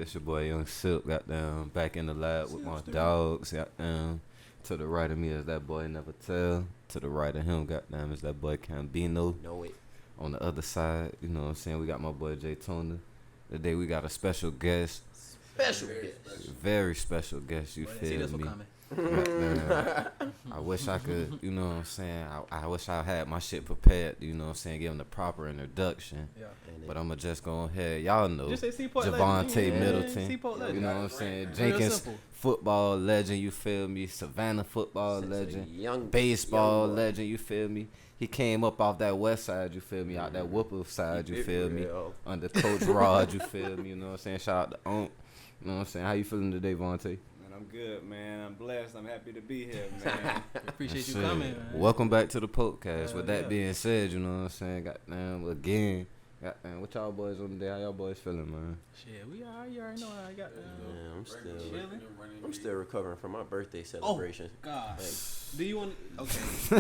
This your boy Young Silk, goddamn, back in the lab with my dogs, goddamn. To the right of me is that boy Never Tell. To the right of him, goddamn, is that boy Cambino. Know it. On the other side, you know what I'm saying, we got my boy J Tona. Today we got a special guest. Very special guest, you feel me? I wish I could, you know what I'm saying, I wish I had my shit prepared, you know what I'm saying, give him the proper introduction. Yeah. But I'ma just go ahead, y'all know, Javonte, Middleton, you know what I'm saying, Jenkins, football legend, you feel me, Savannah football legend, young baseball legend, you feel me. He came up off that west side, you feel me, out that Whooper side, you feel me, under Coach Rod, you feel me, you know what I'm saying, shout out to Onk, you know what I'm saying, how you feeling today, Vontae? I'm good, man. I'm blessed. I'm happy to be here, man. Appreciate you coming, man. Welcome back to the podcast. With that being said, you know what I'm saying? Goddamn, again. Goddamn, what y'all boys on today? How y'all boys feeling, man? Shit, we already know how I got. I'm still recovering from my birthday celebration. Oh, God. Do you want? Okay. You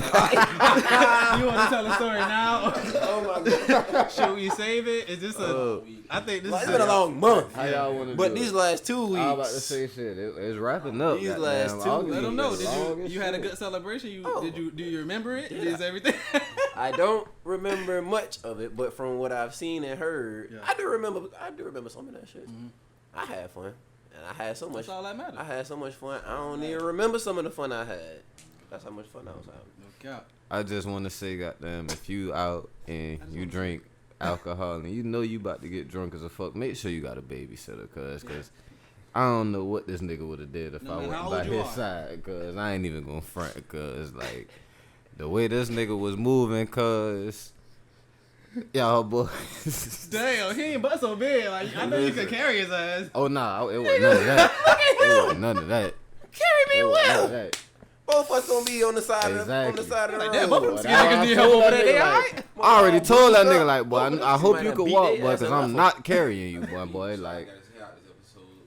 want to tell the story now? Oh my God. Should we save it? Is this a? I think this is been a long month. How y'all want to? But these last 2 weeks. I was about to say shit. It's wrapping up. These last 2 weeks. Let them know. Did you had a good celebration? Do you remember it? Is everything? I don't remember much of it, but from what I've seen and heard, I do remember some of that shit. Mm-hmm. I had fun, and I had so much. That's all that matters. I had so much fun. I don't even remember some of the fun I had. That's how much fun I was having. I just want to say, goddamn, if you out and you drink alcohol and you know you about to get drunk as a fuck, make sure you got a babysitter, cause I don't know what this nigga would have did if I wasn't by his side, cause I ain't even gonna front, cause like the way this nigga was moving, cause y'all boys. Damn, he ain't but so big. Like I know you could carry his ass. Oh nah, it wasn't none of that. It wasn't none of that. Carry me well. Both of us gonna be on the side of the road. Damn, both of us niggas need help over there. They alright? I already told that nigga, like, boy, I hope you could walk, boy, because I'm not carrying you, boy. Like,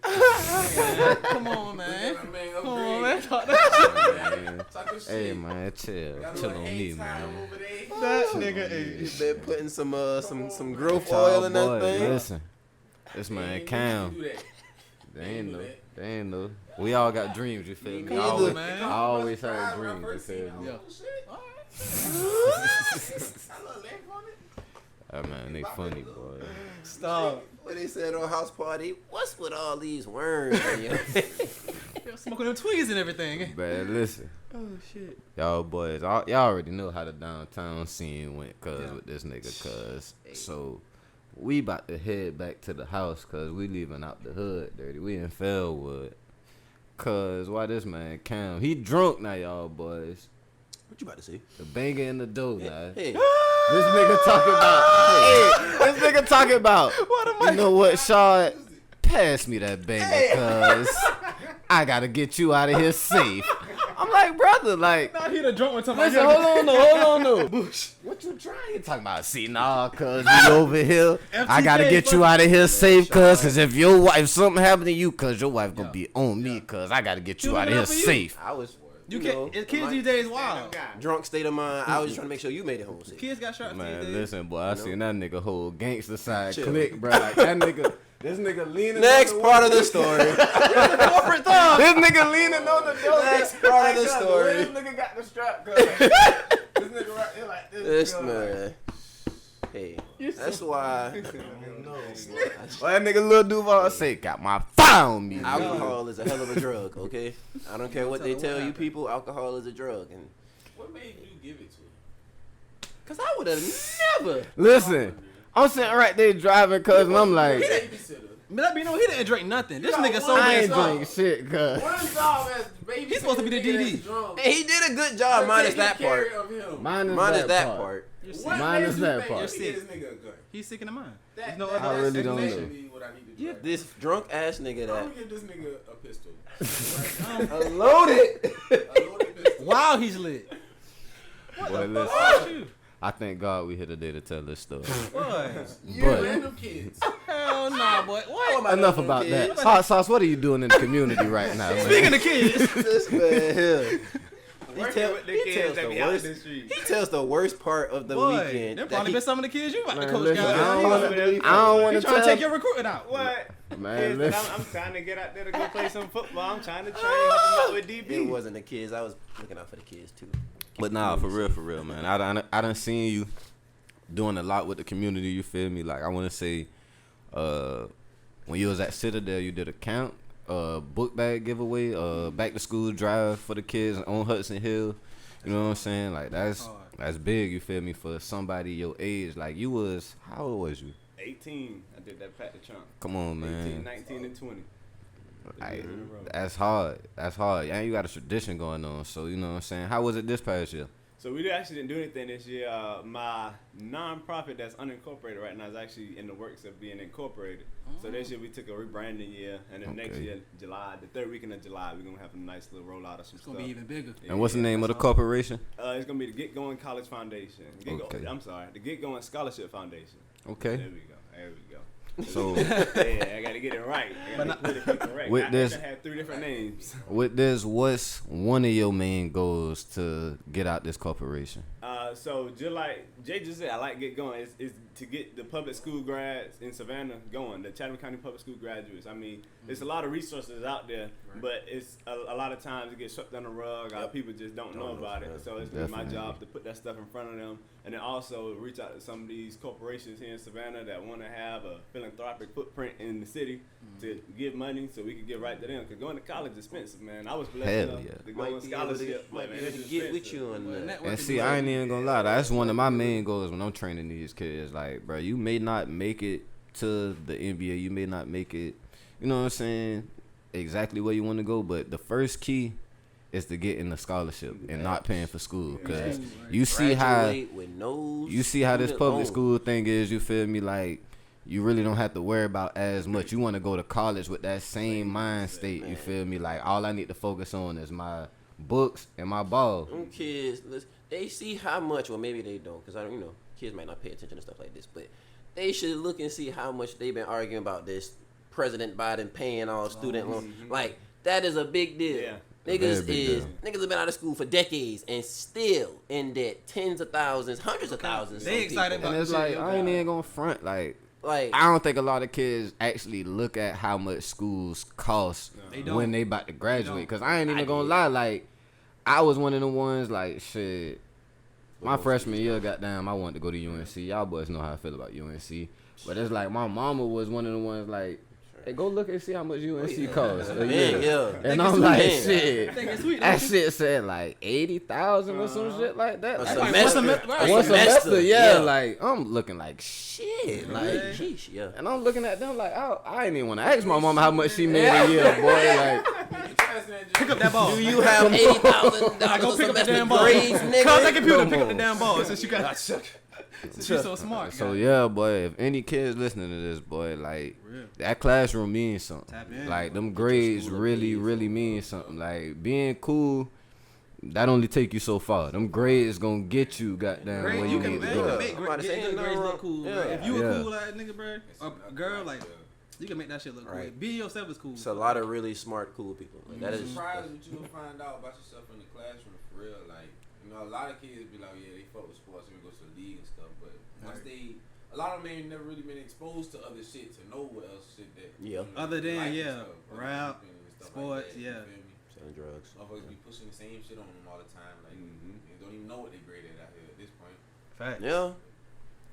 come on, man. Come on, man. Talk that shit. Hey, man, chill on me, man. That nigga, you been putting some growth oil in that thing. Listen, this man Cam. They ain't know. We all got dreams, you feel me? I always had dreams, you feel me? That man, they funny, boy. Stop. What they said on house party, what's with all these worms? Smoking them tweeds and everything. Man, listen. Oh, shit. Y'all boys, y'all already know how the downtown scene went, with this nigga, So, we about to head back to the house, cause we leaving out the hood, dirty. We in Fellwood. Cause why this man Cam? He drunk now, y'all boys. What you about to say? The banger in the door, guys. Hey. This nigga talking about. You know what, Shaw? Pass me that banger, cuz I gotta get you out of here safe. I'm like, brother, like. Nah, he the drunk one time. Listen, hold on, though. Bush. What you trying? You talking about? See, nah, cuz we over here. I gotta get you out of here safe, cuz if something happen to you, cuz your wife gonna be on me, cuz I gotta get you out of here safe. I was. Kids these days wild. Drunk state of mind. I was trying to make sure you made it home safe. Kids got shot. Man, listen, boy, I seen that nigga whole gangster side click, bro. Like that nigga. This nigga leaning. Next part of the story. Corporate thumb. This nigga leaning on the door. Next part of the story. This nigga got the strap, cuz. This nigga right here like this. This man. Hey, that's why. Why that nigga Lil Duval say got my fire on me? Alcohol is a hell of a drug, okay? I don't care what they tell you people. Alcohol is a drug, and what made you give it to him? Cause I would have never. Listen, I'm sitting right there driving, cuz, and I'm like, he didn't drink nothing. This nigga so I ain't drink shit, cuz. He's supposed to be the DD. Hey, he did a good job, minus that part. Minus that part. Minus that part. He's sick in the mind. There's no I really don't know. This drunk ass nigga that. I'm gonna give this nigga a pistol. A loaded pistol. Wow, he's lit. Boy, listen. I thank God we here today to tell this story. What? But random kids. Hell nah, boy. What? Enough about that. Hot sauce, what are you doing in the community right now, man? Speaking of kids. This man here. He tells the worst part of the weekend. There probably been some of the kids you about to coach. Listen, I don't want to trying to take your recruiting out. What? Man, I'm trying to get out there to go play some football. I'm trying to train, help them out with DB. It wasn't the kids. I was looking out for the kids too. But nah, for real, man. I done seen you doing a lot with the community. You feel me? Like I want to say, when you was at Citadel, you did a camp, book bag giveaway, back to school drive for the kids on Hudson Hill. You know what I'm saying? Like that's big. You feel me? For somebody your age, like you was, how old was you? 18. I did that pack the trunk. Come on, man. 18, 19, and 20. That's hard. And you got a tradition going on. So, you know what I'm saying? How was it this past year? So we actually didn't do anything this year. My nonprofit that's unincorporated right now is actually in the works of being incorporated. So this year we took a rebranding year, and then next year, July, the third weekend of July, we're gonna have a nice little rollout of some stuff. It's gonna be even bigger. And what's the name of the corporation? It's gonna be the Get Going College Foundation. The Get Going Scholarship Foundation. Okay. There we go. So I gotta get it right. With this, I had 3 different names. With this, what's one of your main goals to get out this corporation? So just like Jay just said, I like Get Going. Is to get the public school grads in Savannah going, the Chatham County public school graduates. I mean, there's a lot of resources out there, but it's a lot of times it gets swept under the rug. People just don't know about it. So it's gonna be my job to put that stuff in front of them, and then also reach out to some of these corporations here in Savannah that want to have a philanthropic footprint in the city to give money so we can get right to them. Because going to college is expensive, man. I was blessed enough to go on scholarship. Get with you on that. And see, I ain't even gonna lie. That's one of my main goals when I'm training these kids. Like, bro, you may not make it to the NBA. You may not make it, you know what I'm saying, exactly where you want to go. But the first key is to get in the scholarship and not paying for school. Because you see how this public school thing is. You feel me? Like, you really don't have to worry about as much. You want to go to college with that same mind state. You feel me? Like, all I need to focus on is my books and my ball. Them kids, they see how much, or maybe they don't, because kids might not pay attention to stuff like this, but they should look and see how much they've been arguing about this President Biden paying all student loans. Like, that is a big deal. Yeah. Niggas have been out of school for decades and still in debt, tens of thousands, hundreds of thousands. They excited about it. And it's like, I ain't even gonna front. Like, I don't think a lot of kids actually look at how much schools cost when they about to graduate. Because I ain't even gonna lie. Like, I was one of the ones, like, shit. My freshman year, goddamn, I wanted to go to UNC. Y'all boys know how I feel about UNC. But it's like, my mama was one of the ones, like, hey, go look and see how much UNC costs. And I'm like, shit. That shit said like 80,000 or some shit like that. One semester, like, I'm looking like shit. Like, and I'm looking at them like, I ain't even want to ask my mama how much she made a year, boy. Like, pick up that ball. Do you have $80,000? Go pick up the damn ball. Call that computer, pick up the damn ball. Since you got she's so smart. So yeah, boy, if any kids listening to this, boy, like, that classroom means something. Like, them grades really mean something. Like, being cool, that only take you so far. Them grades gonna get you goddamn where you need to go. Make grades look cool. If you a cool ass nigga, bro, a girl, like, you can make that shit look cool. Being yourself is cool. It's a lot of really smart, cool people. Like, that is surprised what you will find out about yourself in the classroom for real. Like, you know, a lot of kids be like, they fuck with sports and go to the league and stuff. But once a lot of them ain't never really been exposed to other shit to know what else shit that. Other than rap, sports, selling drugs. Motherfuckers be pushing the same shit on them all the time. Like, they don't even know what they graded out here at this point. Fact. Yeah.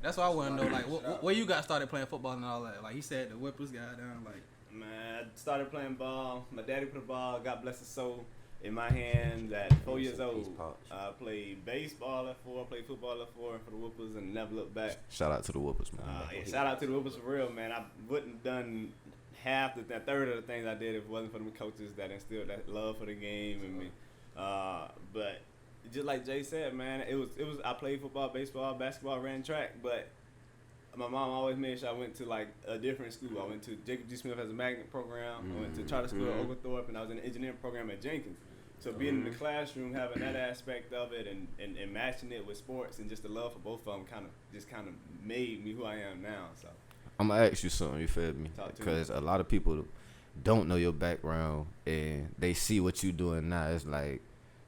That's why I want to know, like, where you got started playing football and all that. Like, he said the Whippers got down, like. Man, I started playing ball. My daddy put a ball, God bless his soul, in my hand at 4 years old. I played baseball at 4, played football at 4 for the Whoopers, and never looked back. Shout out to the Whoopers, man. Shout out to the Whoopers for real, man. I wouldn't have done half a third of the things I did if it wasn't for the coaches that instilled that love for the game in me. But just like Jay said, man, it was. I played football, baseball, basketball, ran track, but my mom always made sure I went to like a different school. I went to Jacob G. Smith as a magnet program. I went to charter school at Oglethorpe, and I was in the engineering program at Jenkins. So being in the classroom, having that aspect of it, and matching it with sports, and just the love for both of them, kind of made me who I am now. So I'm gonna ask you something. You feel me? Because a lot of people don't know your background, and they see what you doing now. It's like,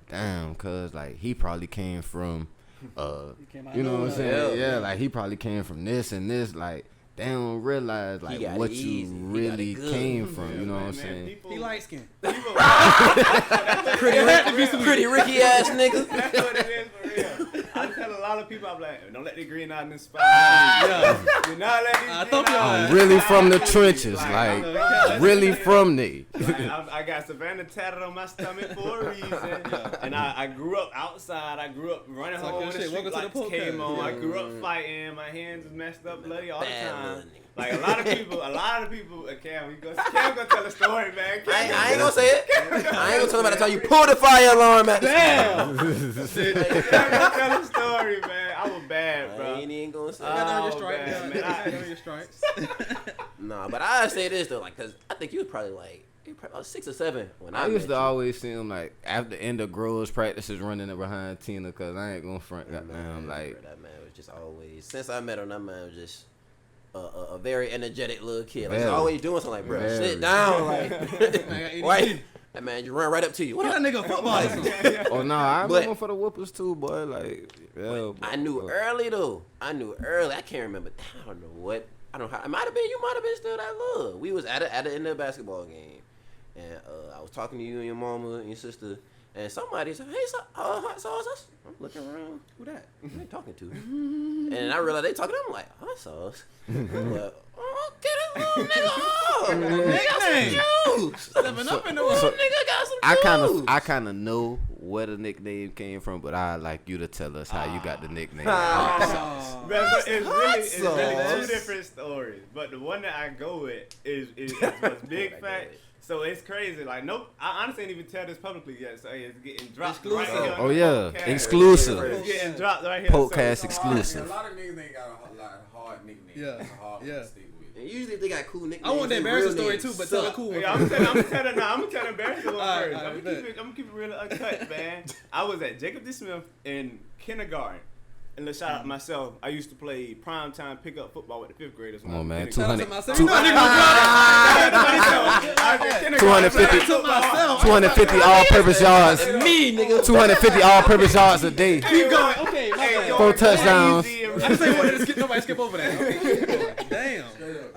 damn, cuz like he probably came from you know what I'm saying? Yeah, like he probably came from this and this, like they don't realize like what you really came from. You know what I'm saying? He light skinned. Pretty Ricky ass nigga. That's what it is for real. I tell a lot of people, I'm like, don't let the green out inspire you. Do not let these green I'm really from the trenches, like really from there. I got Savannah tatted on my stomach for a reason. And I grew up outside. I grew up running home when the street lights came on. I grew up fighting. My hands was messed up bloody all the time. Like a lot of people, Cam gonna tell a story, man. I ain't gonna say it. I ain't gonna tell him about the time you pulled the fire alarm at the Damn! Cam gonna tell a story, man. I was bad, bro. I ain't even gonna say it. You got your stripes. Nah, but I say this though, like, cause I think you was probably like 6 or 7 when I used to always see him like after the end of girls practices running behind Tina, cause I ain't gonna front goddamn like that man was just always, since I met him, that man was just a very energetic little kid. Like, he's always doing something like, bro, sit down, like, wait. That man, you run right up to you. What that nigga football? Oh no, I'm going for the whoopers too, boy. Like, I knew early though. I can't remember. I don't know what. I don't know how. It might have been. You might have been still that little. We was at the end of the basketball game, and I was talking to you and your mama and your sister, and somebody said, "Hey, hot sauce." I'm looking around. Who that? Who they talking to? And I realized they talking. I'm like, hot sauce. I'm like, oh, get this little nigga off. Nigga got some juice. 7-Up in the world. Nigga got some juice. I kind of know where the nickname came from, but I'd like you to tell us how you got the nickname. It's really 2 different stories, but the one that I go with is big fact. So it's crazy. Like, nope. I honestly didn't even tell this publicly yet. So it's getting dropped right here. Oh yeah, exclusive. It's getting dropped right here. Podcast exclusive. A lot of niggas ain't got a lot of hard nicknames. Yeah. Hard one to stick with. And usually if they got cool nicknames. I want the embarrassing story too, but tell the cool one. Yeah, I'm gonna tell the embarrassing one first. I'm gonna keep it real uncut, man. I was at Jacob D. Smith in kindergarten. And let's shout out myself. I used to play primetime pickup football with the 5th graders. Come on, man. 250 all-purpose yards. Me, nigga. 250 all-purpose yards a day. Keep going. Okay, my bad. 4 touchdowns. I say nobody skip over that. Okay. Damn.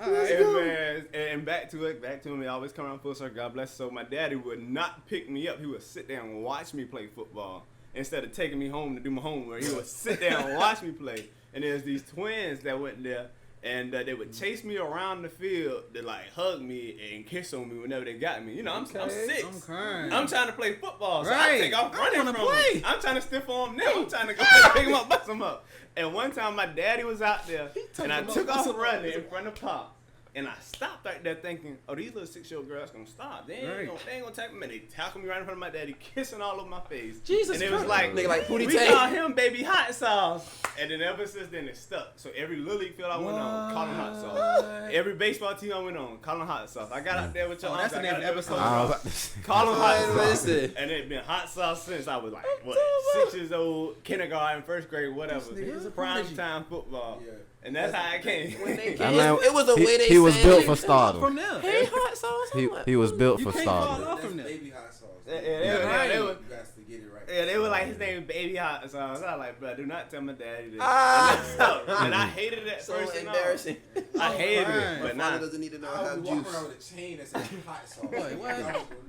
All right. And back to it. It always come around full circle. God bless. So my daddy would not pick me up. He would sit there and watch me play football. Instead of taking me home to do my homework, he would sit there and watch me play. And there's these twins that went there, and they would chase me around the field to like hug me and kiss on me whenever they got me. You know, I'm 6. I'm crying. I'm trying to play football, so right. I take off running from them. I'm trying to stiff on them. I'm trying to go pick them up, bust them up. And one time my daddy was out there, and I took off running in front of Pop. And I stopped right there thinking, oh, these little 6-year-old girls gonna stop. They ain't gonna tackle me. They tackle me right in front of my daddy, kissing all over my face. Jesus And it was like, nigga, like we call him Baby Hot Sauce. And then ever since then, it stuck. So every Little League field I went on, call him Hot Sauce. Every baseball team I went on, call him Hot Sauce. I got out there with y'all. That's the name of the episode. Call him Hot Sauce. And it's been Hot Sauce since I was like, 6 years old, kindergarten, 1st grade, whatever. Prime time football. Yeah. And that's how I came. It was a way they He was built for stardom. From them. Hey, hot sauce. He was built for stardom. stardom. You can't fall off from them. Baby hot sauce. They were. You guys to get it right. Yeah, they were like, his name Baby Hot Sauce. I was like, bro, do not tell my daddy this. And I hated it at so first. embarrassing. I hated it, but now now doesn't need to know I how was juice. walking around with a chain that said hot sauce.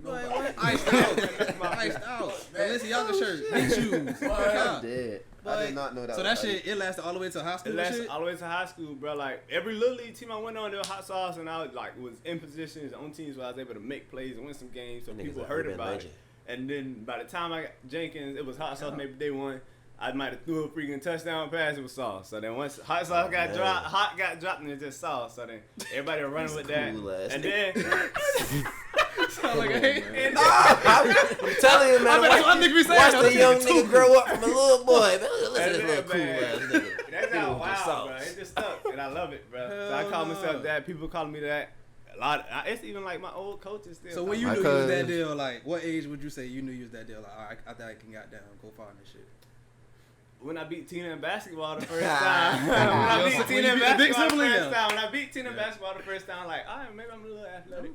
What? Iced out. Balenciaga shirt. Big shoes. I'm dead. I did not know that. So that shit, it lasted all the way to high school. It lasted all the way to high school, bro. Like every Little League team I went on, there was Hot Sauce, and I was in positions on teams where I was able to make plays and win some games, so people heard about it. And then by the time I got Jenkins, it was Hot Sauce. Maybe day 1, I might have threw a freaking touchdown pass. It was Sauce. So then once Hot Sauce got dropped, Hot got dropped, and it's just Sauce. So then everybody was running with that. And then. Sound like a hate. I'm telling you, man. Watch the young nigga grow up from a little boy. Man, listen to this little cool ass nigga. That's how wild, bro. It just stuck, and I love it, bro. So I call myself that. People calling me that. A lot. It's even like my old coaches still. So when you knew you was that deal, like what age would you say you knew you was that deal? Like, all right, I think I can goddamn go far in this shit. when I beat Tina in basketball the first time. When I beat Tina in basketball the first time, like, all right, maybe I'm a little athletic.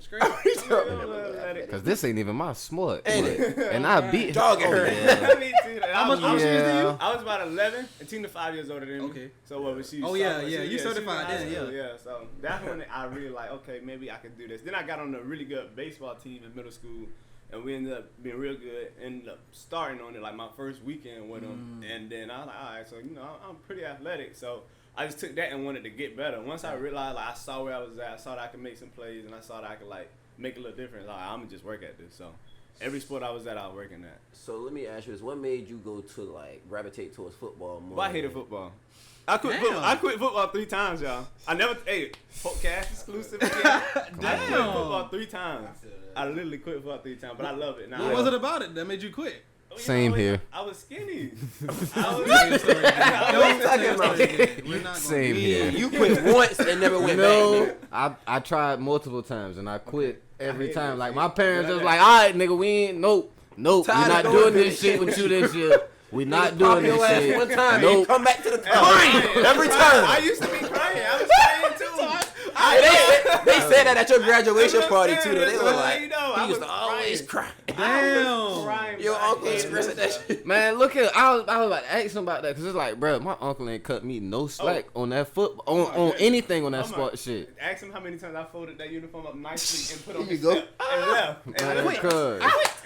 Because this ain't even my sport. And I beat her. I beat Tina. How much years than you? I was about 11, and Tina 5 years older than me. Okay. So what was she? Oh, yeah. You certified then, yeah. Yeah, so that's when I really like, okay, maybe I could do this. Then I got on a really good baseball team in middle school. And we ended up being real good. Ended up starting on it like my first weekend with them. And then I was like, all right, so I'm pretty athletic. So I just took that and wanted to get better. Once I realized, like, I saw where I was at, I saw that I could make some plays, and I saw that I could like make a little difference. Like, I'm gonna just work at this. So every sport I was at, I was working at. So let me ask you this: what made you go to like gravitate towards football more? Well, I hated football. I quit football 3 times, y'all. I never cash exclusive. I quit football 3 times. I literally quit football 3 times, but I love it now. What was it about it that made you quit? Same here. I was skinny. Same here. You quit once and never went back. I tried multiple times and I quit every time. Like my parents was like, all right, nigga, we ain't nope. We're not doing this shit with you this year. We're not doing this shit. One time, you come back to the crying every time. I used to be crying. I was crying too. They said that at your graduation party too. They were like, he used to always cry. Damn. Your uncle expressing that shit. Man, look at I was about to ask him about that because it's like, bro, my uncle ain't cut me no slack on that football on anything on that sport shit. Ask him how many times I folded that uniform up nicely and put on his step and left.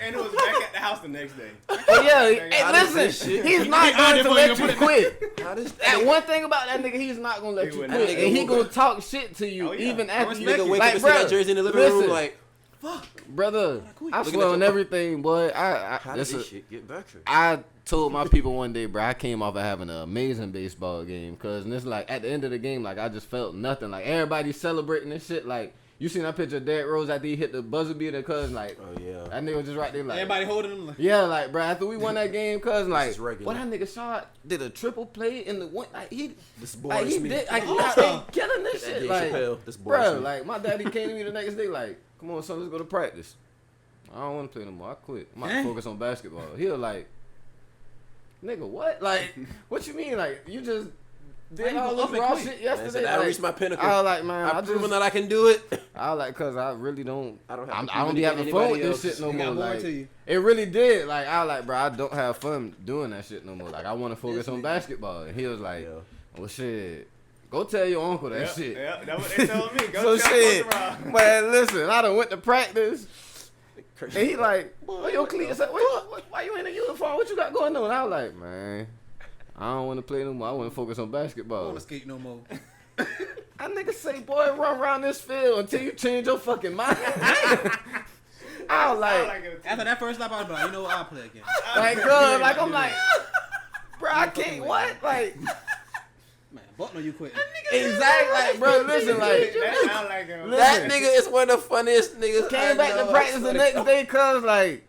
And it was back at the house the next day. Hey, listen, he's not going to let you quit. That one thing about that nigga, he's not gonna let you quit, and he gonna talk shit to you even after you wake up and see that jersey in the living room like, fuck, brother. I swear on everything, boy. How did this shit get better? I told my people one day, bro, I came off of having an amazing baseball game, cause it's like at the end of the game, like I just felt nothing. Like everybody celebrating this shit, like. You seen that picture of Derrick Rose after he hit the buzzer beater, cuz like, oh yeah, that nigga was just right there, like everybody holding him. Like, yeah, like bro, after we won that game, cuz like, what that nigga shot did a triple play in the one, like he did, like he got killing this shit, like, bro, like my daddy came to me the next day, like, come on, son, let's go to practice. I don't want to play no more. I quit. I'm about to focus on basketball. He was like, nigga, what? Like, what you mean? Like, you just did all this raw shit yesterday. I reached my pinnacle. I was like, man, I've proven that I can do it. I was like, cause I really don't. I don't be having fun with this shit no more. Like, it really did. Like, I was like, bro, I don't have fun doing that shit no more. Like, I want to focus on basketball. And he was like, well, shit. Go tell your uncle that shit. Yeah, that's what they told me. Go so tell shit. Man, listen, I done went to practice. And he like, where your cleats at? Why you in a uniform? What you got going on? And I was like, man, I don't want to play no more. I want to focus on basketball. I don't want to skate no more. That nigga say, boy, run around this field until you change your fucking mind. I was like, after that first lap, I was like, you know what? I'll play again. Like, good. Like, I'm like, bro, I can't, what? Like, man, but no, you quit. Exactly, like, bro, listen, like, that nigga is one of the funniest niggas. Came back to practice the next day, cuz, like,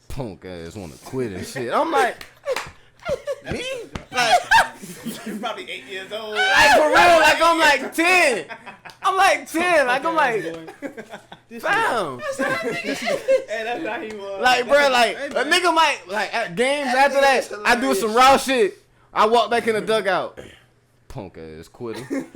punk ass want to quit and shit. I'm like, me? Like, you're probably 8 years old. Like, for real, like, I'm like 10. I'm like 10. Like, I'm like, fam. Hey, that's how he was. Like, bro, like, a nigga might, like, at games after that, I do some raw shit. I walk back in the dugout. Punk ass quitter.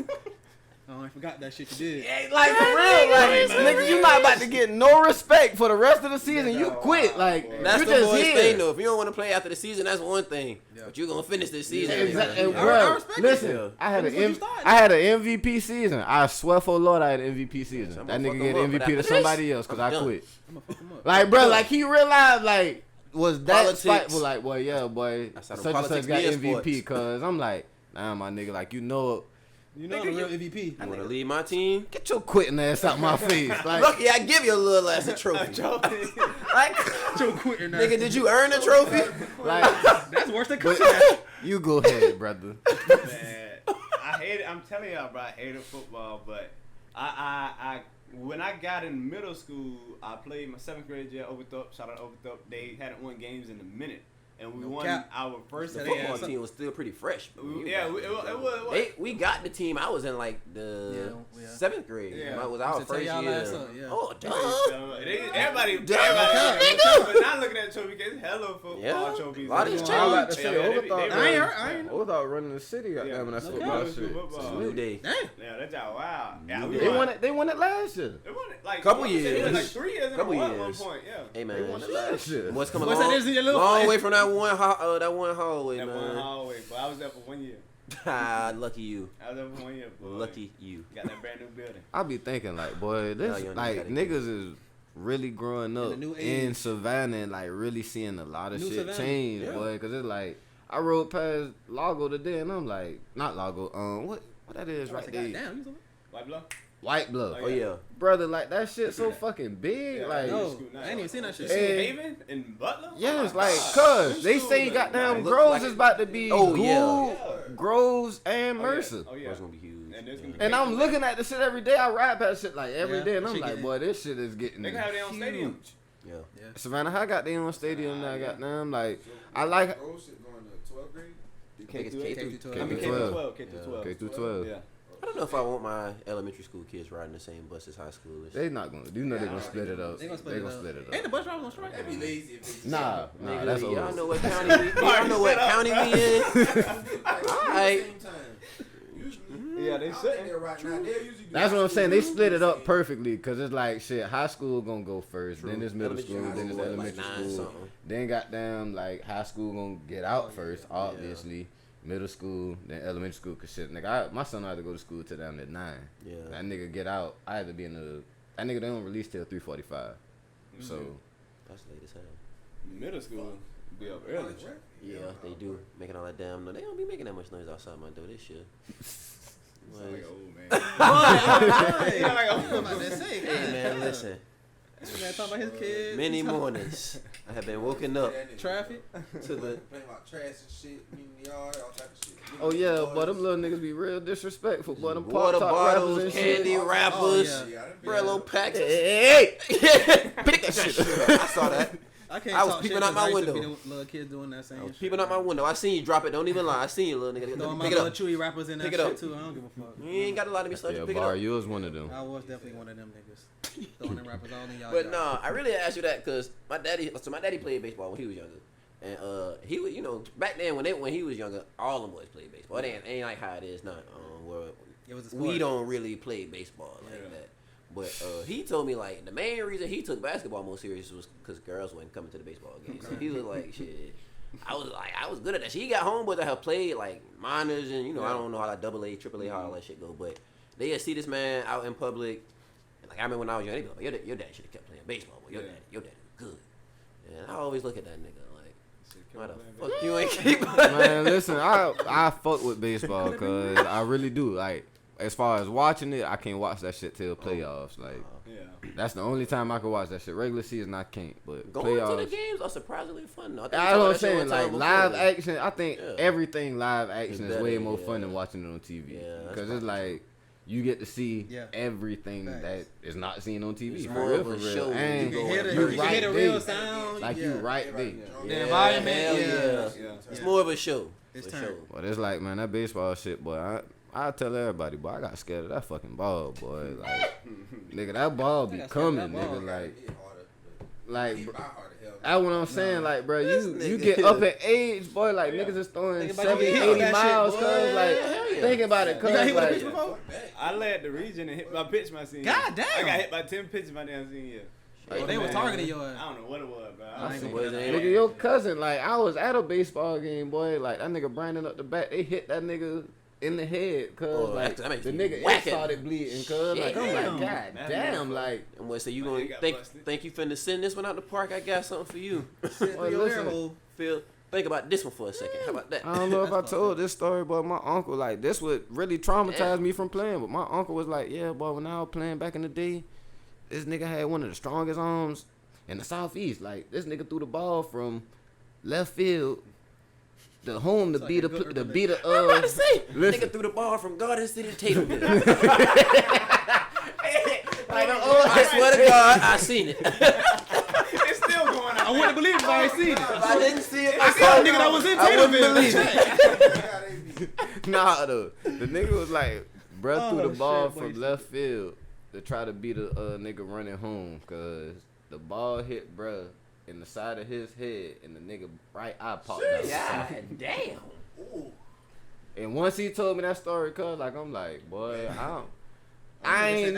Oh, I forgot that shit you did. Yeah, like, for real, like, nigga, you not about to get no respect for the rest of the season. You quit, like, that's you the just boys here. thing, though. If you don't want to play after the season, that's one thing. Yeah. But you gonna finish this season. Exactly, bro. Listen, I had an MVP season. I swear for Lord, I had an MVP season. That nigga get MVP to somebody else because I quit. Like, bro, like he realized, like, was that spiteful? Like, boy, yeah, boy, such and such got MVP. Cause I'm like, nah, my nigga, like, you know. You know, the real MVP. You want to lead my team? Get your quitting ass out my face. Like, lucky I give you a little ass a trophy. Like, your quitting ass. Nigga, did you earn a trophy? Like, that's worse than quitting. You go ahead, brother. Man, I hate it. I'm telling y'all, bro, I hated football. But I when I got in middle school, I played my 7th grade year. Overthorpe, shout out Overthorpe. They hadn't won games in a minute. And we won our first. The football team was still pretty fresh. Yeah, it was. We got the team. I was in like the 7th grade. Yeah. It was our first year. Oh, duh. Everybody. Nigga, But not looking at trophy case, hella football trophies. A lot of these change. I ain't running the city. Goddamn, when I football shit. New day. Damn. Yeah, that's y'all wild. Yeah, they won it last year. They won it like couple years. Like 3 years in a row at one point. Yeah. Hey man, they won it last year. What's coming long way from that one hallway, man. That one hallway, but I was there for 1 year. Lucky you. I was there for 1 year. Boy. Lucky you. Got that brand new building. I be thinking like, boy, this like niggas is really growing up in Savannah and like really seeing a lot of shit change, boy. Cause it's like I rode past Lago today and I'm like, not Lago, what that is right there? White Bluff. White Bluff. Oh yeah, brother, like that shit so fucking big. Yeah, like, no, I ain't even seen that shit. Haven and Butler. Yes, like, cause they say goddamn Groves is about to be Groves and Mercer. Oh yeah, it's gonna be huge. And I'm looking at the shit every day. I ride past shit like every day, and I'm like, boy, this shit is getting they have their own stadium. Yeah. Savannah High got their own stadium now. Goddamn, like I like. K through 12. K through 12. Yeah. I don't know if I want my elementary school kids riding the same bus as high schoolers. They not gonna. You know they gonna split it up. They gonna split it up. Ain't the bus driver gonna strike? That'd be lazy. Nah, that's old. Y'all know what county we? Y'all know what county we in? Alright. Yeah, they shouldn't. That's what I'm saying. They split it up perfectly because it's like shit. High school gonna go first, then it's middle school, then it's elementary school, then goddamn like high school gonna get out first, obviously. Middle school, then elementary school. Cause shit, nigga, my son had to go to school till down at 9. Yeah. That nigga get out. I had to be in the. That nigga they don't release till 3:45. So. That's late as hell. Middle school be up early. Yeah, they do making all that damn noise. They don't be making that much noise outside my door. This shit. Like old man. Hey man, listen. Talking about his kids. Many mornings I have been woken up. Traffic to the playing about trash and shit, in the yard, all type of shit. Oh yeah, but them little niggas be real disrespectful. But them water bottles, and candy shit. wrappers, Brillo packs. Hey, pick that shit up. I saw that. I was peeping out my window. Little kids doing that same shit. Peeping out my window. I seen you drop it. Don't even lie. I seen you, little nigga. Throwing my little chewy rappers in that shit too. I don't give a fuck. You ain't got a lot of me stuff to pick it up. You was one of them. I was definitely one of them niggas. Throwing them rappers all in y'all. But nah, I really asked you that because my daddy played baseball when he was younger. And he was, back then when he was younger, all them boys played baseball. It ain't like how it is now. Where it was we don't really play baseball like that. But he told me like the main reason he took basketball more serious was because girls wasn't coming to the baseball games. So he was like, shit. I was good at that. He got homeboys that have played like minors and I don't know how like AA, AAA, how all that shit go. But they just see this man out in public. And like I remember when I was young, they be like, your dad should have kept playing baseball. Boy. Your dad was good. And I always look at that nigga like, why the fuck you ain't keep? Man, listen, I fuck with baseball because I really do. Like, as far as watching it, I can't watch that shit till playoffs. Like, that's the only time I can watch that shit. Regular season, I can't. But going playoffs, to the games are surprisingly fun. That's what I'm saying. Like live action, I think everything live action is way more fun than watching it on TV. Because it's like you get to see everything that is not seen on TV. It's for real. Show. And you hear the real sound. Like you right there. The environment. It's more of a show. It's turn. But it's like, man, that baseball shit, boy. I tell everybody, boy, I got scared of that fucking ball, boy. Like, nigga, that ball be coming, nigga. Like, that's what I'm saying. Like, bro, you get up in age, boy. Like, niggas is throwing 70, 80 miles, cuz. Like, think about it, cuz. Like, I led the region and hit my pitch my senior year. God damn. I got hit by 10 pitches my damn senior year. Oh, they were targeting your ass. I don't know what it was, bro. Nigga, your cousin, like, I was at a baseball game, boy. Like, that nigga Brandon up the back, they hit that nigga in the head, cuz like the nigga started bleeding, cuz like I'm like, god damn, like. I'm gonna say you gonna think you finna send this one out the park? I got something for you. Phil, think about this one for a second. How about that? I don't know if I told this story, but my uncle, like, this would really traumatize me from playing. But my uncle was like, yeah, boy, when I was playing back in the day, this nigga had one of the strongest arms in the Southeast. Like, this nigga threw the ball from left field. The home to beat I'm about to say, nigga threw the ball from Garden City to Tatumville. I swear to God, I seen it. It's still going on. I wouldn't believe if I ain't seen it. If I didn't see it, I saw a nigga that was in Tatumville. Nah, though. The nigga was like, bruh threw the ball from left field to try to beat a nigga running home, cause the ball hit bruh in the side of his head, and the nigga right eye popped out. God damn. Ooh. And once he told me that story, cuz like I'm like, boy, I ain't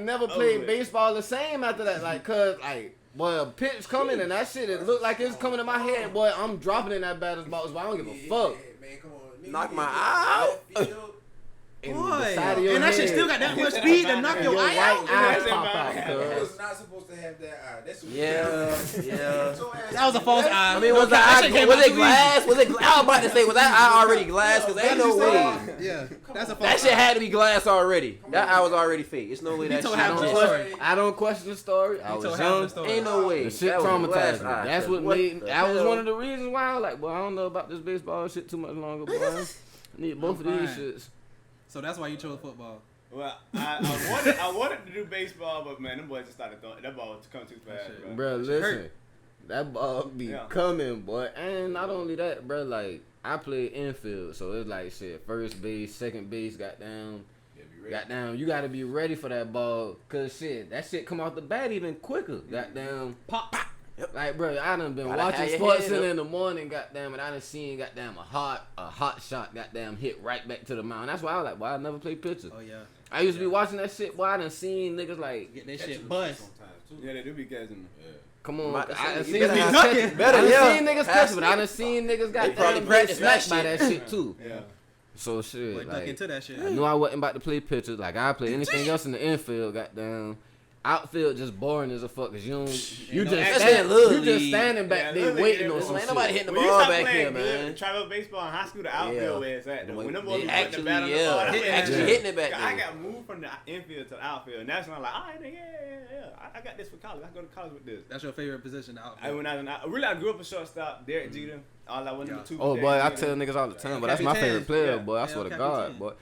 never played baseball the same after that. Like, cuz like, boy, a pitch coming and that shit, it looked like it's coming in my head. Boy, I'm dropping in that batter's box. But I don't give a fuck. Man, come on. Knock my eye out. Boy, and that shit still got that much speed to knock your eye out. It was not supposed to have that eye. That's what That was a false eye. I mean, was it glass? Was it? I was about to say, was that eye already glass? Because ain't no way. Yeah, that's a false that shit had to be glass already. That eye was already fake. It's no way that shit. I don't question the story. I was young. Ain't no way. The shit traumatized me. That's what made. That was one of the reasons why I was like, boy, I don't know about this baseball shit too much longer, boy. I need both of these shits. So that's why you chose football. Well, I wanted to do baseball, but man, them boys just started throwing. That ball was coming too fast, bro. Bro, listen, that ball be coming, boy. And not only that, bro, like I play infield, so it's like shit. First base, second base, goddamn, you gotta be ready for that ball, cause shit, that shit come off the bat even quicker. Goddamn, pop. Yep. Like, bro, I done been watching Sports Center in the morning, goddamn, and I done seen, goddamn, a hot shot, goddamn, hit right back to the mound. That's why I was like, boy, I never play pitcher. Oh, yeah. I used to be watching that shit, boy, I done seen niggas, like, get that shit bust. Yeah, they do be catching. Yeah. Come on, I done seen niggas catch, but I done seen niggas, goddamn, get snatched by that shit, too. Yeah. So, shit, like, into that shit. I knew I wasn't about to play pitcher. Like, I play anything else in the infield, goddamn. Outfield just boring as a fuck, cause you just standing back there waiting on some shit. Ain't nobody hitting the ball back here, man. Travel baseball in high school, the outfield where it's at. When them boys actually hitting it back there. I got moved from the infield to the outfield, and that's when I'm like, all right, yeah. I got this for college. I go to college with this. That's your favorite position, the outfield. I grew up a shortstop, Derek Jeter. All I wanted to do. Oh boy, I tell niggas all the time, but that's my favorite player, boy. I swear to God, boy.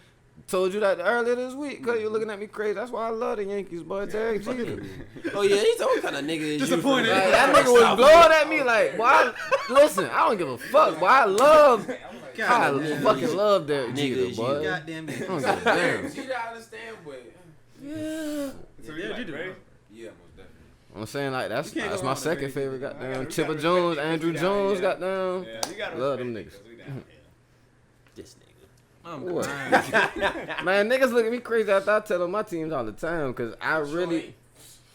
Told you that earlier this week, cause you looking at me crazy. That's why I love the Yankees, boy. Derek Jeter. Oh yeah, he's what kind of nigga is disappointed. Like, that nigga was blowing at me like, boy. Listen, I don't give a fuck, boy. I fucking love Derek Jeter, boy. Goddamn it. Jeter, I understand, but yeah. So Jeter, right? Yeah, most definitely. I'm saying like that's my second favorite. Goddamn, Chipper Jones, Andrew Jones. Goddamn, love them niggas. This nigga. Man, niggas look at me crazy after I tell them my teams all the time, cause I really.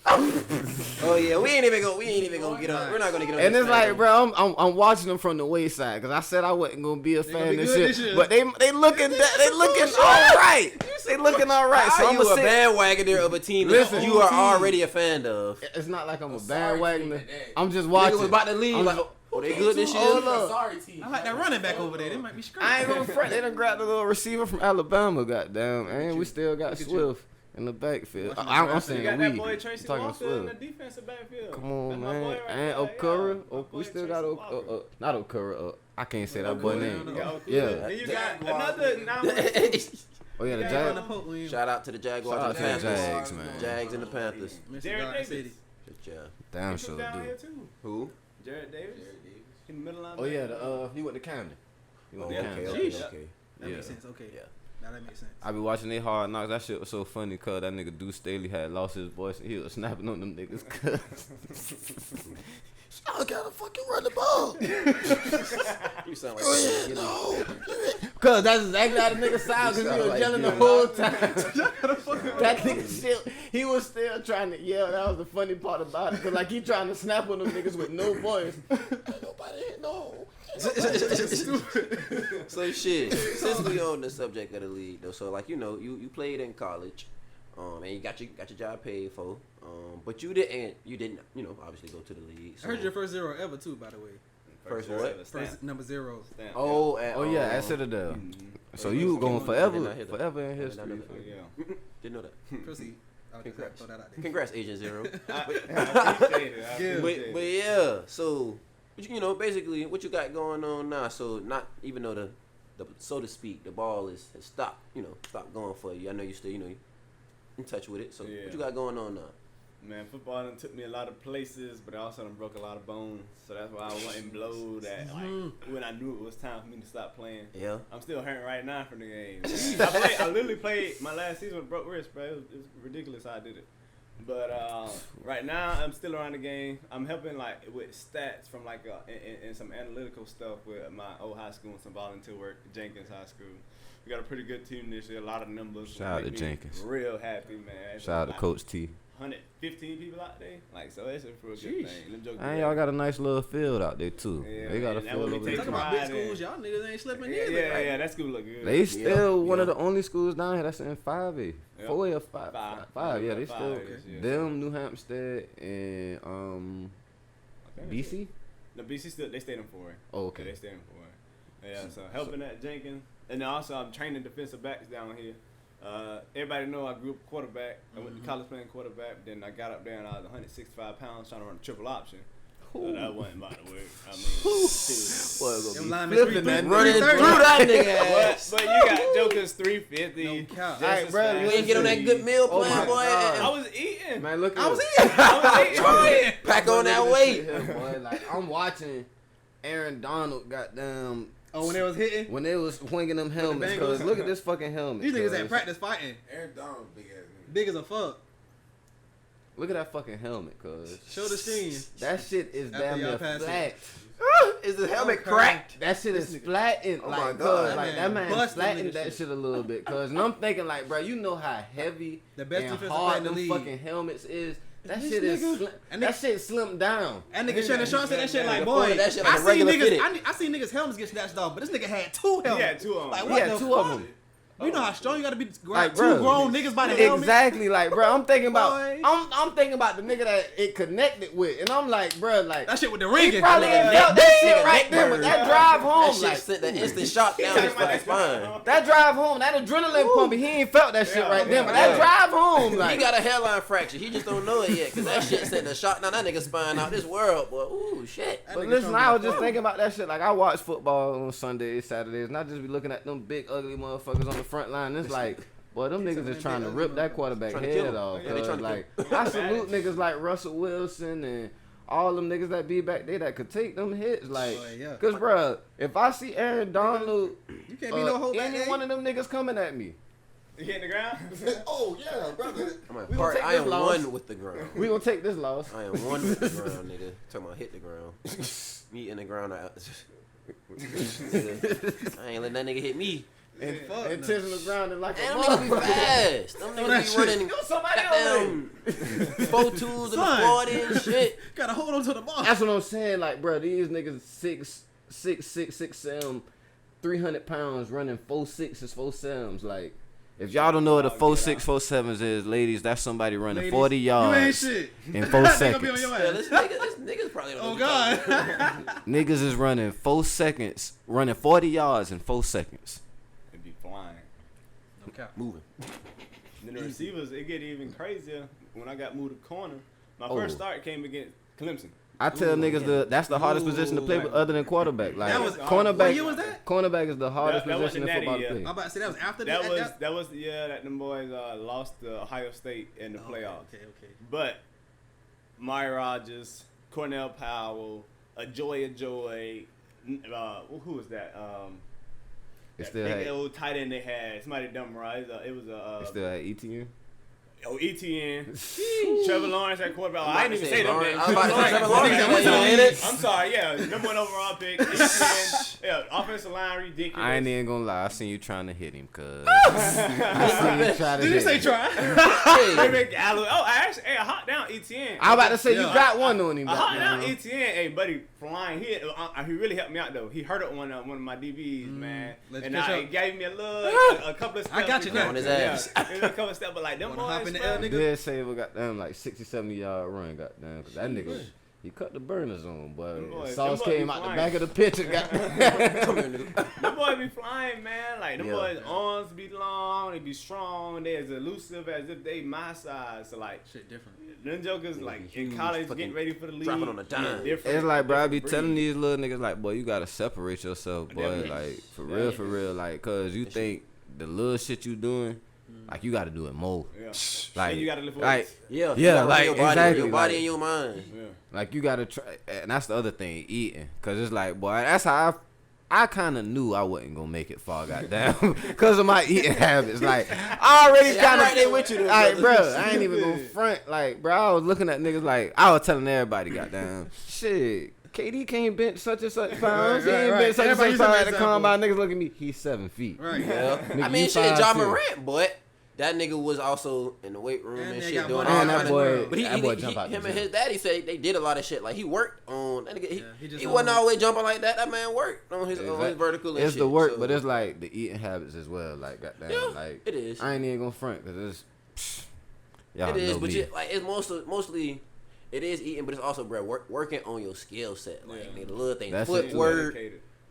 Oh yeah, we ain't even gonna get up. We're not gonna get up. And it's like, bro, I'm watching them from the wayside, cause I said I wasn't gonna be a fan of shit, but they looking all right. They looking all right. So I'm a bandwagoner of a team that you are already a fan of. It's not like I'm a bandwagoner. I'm just watching. Nigga was about to leave. Oh, they good this year? Sorry, team. I like that running back over there. They might be screwed. I ain't gonna front. They done grabbed the little receiver from Alabama, goddamn. And we still got Swift in the backfield. I'm saying got we. That boy Tracy talking Swift in the Swift. defensive backfield. Come on, man. Right and Okura. We still got not Okura. I can't say that boy name. Yeah. Then you got another. Oh yeah, the Jags. Shout out to the Jaguars and the Panthers. Jags, man. Jags and the Panthers. Jared Davis. Good job. Damn sure do. Who? Jared Davis. In the middle line. Oh yeah, he went to Camden. Okay. That makes sense. Okay. Yeah. Now that makes sense. I be watching they Hard Knocks. That shit was so funny, cause that nigga Deuce Staley had lost his voice and he was snapping on them niggas. I gotta fucking run the ball. You sound like no. Cause that's exactly how the nigga sounds. Cause he was yelling the whole time. That nigga shit. He was still trying to yell. That was the funny part about it. Cause like he trying to snap on them niggas with no voice. Ain't nobody no. So shit. Since we on the subject of the league though, so like you know you played in college, and you got your job paid for, but you didn't obviously go to the league. So. I heard your first zero ever too, by the way. First what? First number 0. Stamp, oh yeah, at Citadel. So you going forever in history. Didn't know that. Proceed. Congrats. Congrats, Agent Zero. I appreciate it. But yeah, so basically what you got going on now. So not even though the so to speak the ball has stopped going for you. I know you still in touch with it. So what you got going on now? Man, football done took me a lot of places, but it also done broke a lot of bones. So that's why I wasn't blow that when I knew it was time for me to stop playing. Yeah. I'm still hurting right now from the game. I literally played my last season with broke wrist, bro. It was ridiculous how I did it. But right now, I'm still around the game. I'm helping like with stats from like and some analytical stuff with my old high school and some volunteer work, Jenkins High School. We got a pretty good team this year. A lot of numbers. Shout out to Jenkins. Real happy, man. Shout out to Coach T. 115 people out there. Like, so it's a real good thing. And y'all got a nice little field out there, too. Yeah, they got a field over there. Talking about big schools, y'all niggas ain't slipping either. Yeah, that school look good. They still one of the only schools down here that's in 5A. 4A or 5? 5, yeah, they still. Them, New Hampstead, and BC? The BC still, they stayed in 4A. Oh, okay. Yeah, they stayed in 4A. Yeah, so helping at Jenkins. And then also I'm training defensive backs down here. Everybody know I grew up quarterback. I went to college playing quarterback. Then I got up there and I was 165 pounds trying to run a triple option. So that wasn't about to work. I mean, running through that nigga ass. But you got Joker's 350. No Alright, bro, You ain't get on that good meal plan, boy. I was eating. Man, look at I was Trying. Pack on that weight. Boy, like, I'm watching Aaron Donald goddamn. Oh, when they was hitting? When they was swinging them helmets, cause look at this fucking helmet. These niggas at practice fighting. Aaron Donald, big ass nigga. Big as a fuck. Look at that fucking helmet, cuz. Show the screen. That shit is After damn y'all near pass flat. Is the helmet cracked? That shit is flattened. Oh like, my God. like that man Busted flattened nigga that shit a little bit, cuz. And I'm thinking like, bro, you know how heavy The best and defensive hard player in them the league. fucking helmets is. That This shit is nigga- slim, and that shit slimmed down. That nigga Shannon Sharp said that shit like, Nigga boy, pointed that shit like I a seen regular niggas, fitted. I seen niggas helmets get snatched off, but this nigga had two helmets. Yeah, two of them. Like, He what had the two of fuck? them. You know how strong you gotta be to Like, grab bro, two grown niggas by the helmet? Exactly, like, bro, I'm thinking about, Boy. I'm thinking about the nigga that it connected with, and I'm like, bro, like, That shit with the he ringing. probably Nigga, ain't felt that that shit nigga right neck there, but burn. that drive home, That shit like, sent the instant shot down his fucking spine. that drive home, that adrenaline pumping, he ain't felt that shit right there, but that drive home, He like, got a hairline fracture. He just don't know it yet. Cause that shit sent the shot down that nigga spine out this world, boy. Ooh, shit. but listen, I was just thinking about that shit. Like, I watch football on Sundays, Saturdays, and I just be looking at them big, ugly motherfuckers on the front line. It's like, boy, them niggas is trying to rip that quarterback Trying to kill head him. off. Yeah, they Cause, trying to like, I salute niggas like Russell Wilson and all them niggas that be back there that could take them hits. Like, Boy, yeah. cause, bruh, if I see Aaron Donald, You can't be no whole back any game. one of them niggas coming at me, You hitting the ground? oh, yeah, brother. I'm like, We gonna take I this am loss. one with the ground. We gonna take this loss. I am one with the ground, nigga. Talking about hit the ground. Me in the ground. Nigga, I ain't letting that nigga hit me. And fuck no. intentional grounding like a Them niggas be motherfucker. fast. Them that niggas be shit. running Yo, somebody over goddamn 4-2s and Son. 40 and shit. Gotta hold on to the ball. That's what I'm saying. Like, bro, these niggas 6'7", 300 pounds running 4.6s, 4.7s. Like, if y'all don't know what a 4.6, 4.7s is, ladies, that's somebody running Ladies, 40 You ain't yards shit. in 4 That nigga be on seconds. your Yeah, ass. this nigga's probably don't know Oh what you're talking God. about. Niggas is running 4 seconds, running 40 yards in 4 seconds. It'd be flying. Moving. Then the receivers, it get even crazier when I got moved to corner. My Oh. first start came against Clemson. I tell niggas that's the hardest position to play with other than quarterback. Like, That was- cornerback. what year was that? Cornerback is the hardest That was position the in football natty to year. play. I'm about to say that was after That was the year that them boys lost to Ohio State in the playoffs. Okay. But Maya Rogers, Cornell Powell, Ajoy, who was that? It That still big had, old tight end they had. Somebody dumb right. It was it still had ETN. ETN, Trevor Lawrence at quarterback. I didn't even say that. I was about to say Trevor Lawrence. I'm sorry. Yeah, number 1 overall pick. ETN, yeah, offensive line ridiculous. I ain't even gonna lie. I seen you trying to hit him, cuz. I seen you trying to Did you hit say him. try? David Gallo. Oh, I actually, I hot down ETN. I was about to say you Yeah. got one on him. I hot down goddamn. ETN. Hey, buddy, flying hit. He really helped me out though. He hurt one of my DBs, man, Let's and catch he up. gave me a couple of steps. I got you now. On his ass. Yeah, a couple of steps, but like them Wanna boys, hop in the bro, air, nigga? Did say we got them like 60, 70 yard run, goddamn. Cause that nigga, he cut the burners on, boy. Them boys- Sauce them boys came be out the flying. back of the pitcher, goddamn. them boys be flying, man. Like them Yeah. boys' arms be long, they be strong, they as elusive as if they my size. So like Shit different. them jokers like in huge, college fucking getting ready for the league. dropping on a dime. different- It's like, bro, I be different telling breed. these little niggas, like, boy, you gotta separate yourself, boy. Definitely. Like, for real, like, cause you think the little shit you doing, like, you gotta do it more. Yeah. Like, And you gotta lift like, weights. Yeah, Yeah, like, your body, exactly, your body like- and your mind. Yeah. like, you gotta try, and that's the other thing, eating. Cause it's like, boy, that's how I kind of knew I wasn't gonna make it far, goddamn, because of my eating habits. Like, I already kind of right there with you, like, bro, I ain't even gonna front. Like, bro, I was looking at niggas like I was telling everybody, goddamn, shit. KD can't bench such and such pounds. He ain't bench such and such pounds at the combine. Niggas look at me. He's 7 feet. Right. Yeah. Nigga, I mean, shit, 5'10". John Morant, but that nigga was also in the weight room and shit doing all that kind boy, of. But that boy jump out him the and gym. his daddy said they did a lot of shit. Like he worked on that nigga. He wasn't always jumping like that. That man worked on his vertical. And it's shit, the work, so. but it's like the eating habits as well. Like, goddamn, Yeah, like it is. I ain't even gonna front because it's. Y'all It is, know but me. like it's mostly. It is eating, but it's also, bro, working on your skill set. Like, the little things. That's footwork.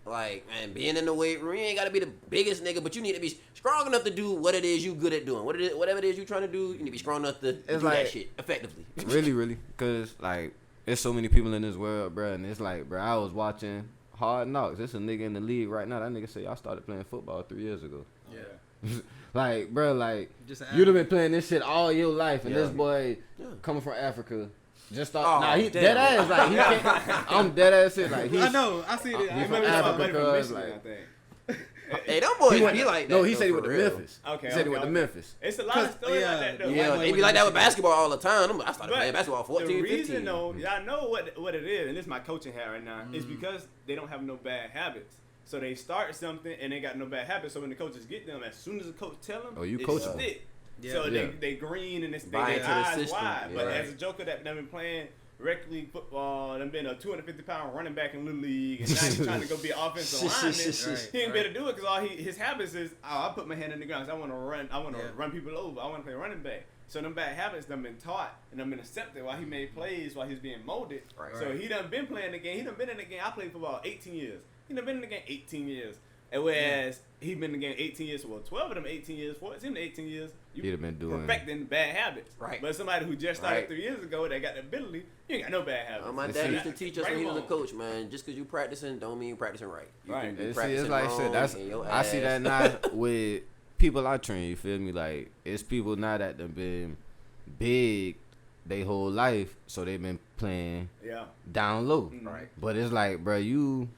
Like, man, being in the weight room, you ain't got to be the biggest nigga, but you need to be strong enough to do what it is you good at doing. Whatever it is you trying to do, you need to be strong enough to do like, that shit effectively. Really, because, like, there's so many people in this world, bro, and it's like, bro, I was watching Hard Knocks. There's a nigga in the league right now. That nigga said, y'all started playing football 3 years ago. Yeah. Like, bro, like, you'd have been playing this shit all your life, and this boy coming from Africa. Just thought, he dead ass, like, he can't, I'm dead ass shit, like, I know, I see it. He's from Africa, like, hey, them boys be like that. No, he said he went to Memphis. Okay, he said he went to Memphis. It's a lot of stories like that, though. Yeah, they be like that with basketball all the time. I started playing basketball 14, the 15. reason, though, y'all know what it is, and this is my coaching hat right now, is because they don't have no bad habits. So they start something, and they got no bad habits, so when the coaches get them, as soon as the coach tell them, you coach them. stick. Yeah. So they green, and their eyes wide. But as a joker that been playing rec league football, and been a 250-pound running back in Little League, and now he's trying to go be an offensive lineman. He ain't better do it because all his habits is, I put my hand in the ground. I want to run. I want to run people over. I want to play running back. So them bad habits done been taught and done been accepted while he made plays while he's being molded. Right. So he done been playing the game. He done been in the game. I played football 18 years. He done been in the game 18 years. And whereas he been in the game 18 years, well, 12 of them 18 years, 14 to 18 years, he'd have been doing perfecting bad habits. Right. But somebody who just started 3 years ago that got the ability, you ain't got no bad habits. My dad used to teach us when he was a coach, man. Just because you practicing don't mean you practicing right. You right. can be it's practicing like wrong I said, I see that now with people I train. You feel me? Like, it's people now that done been big they whole life, so they've been playing down low. Right. But it's like, bro, you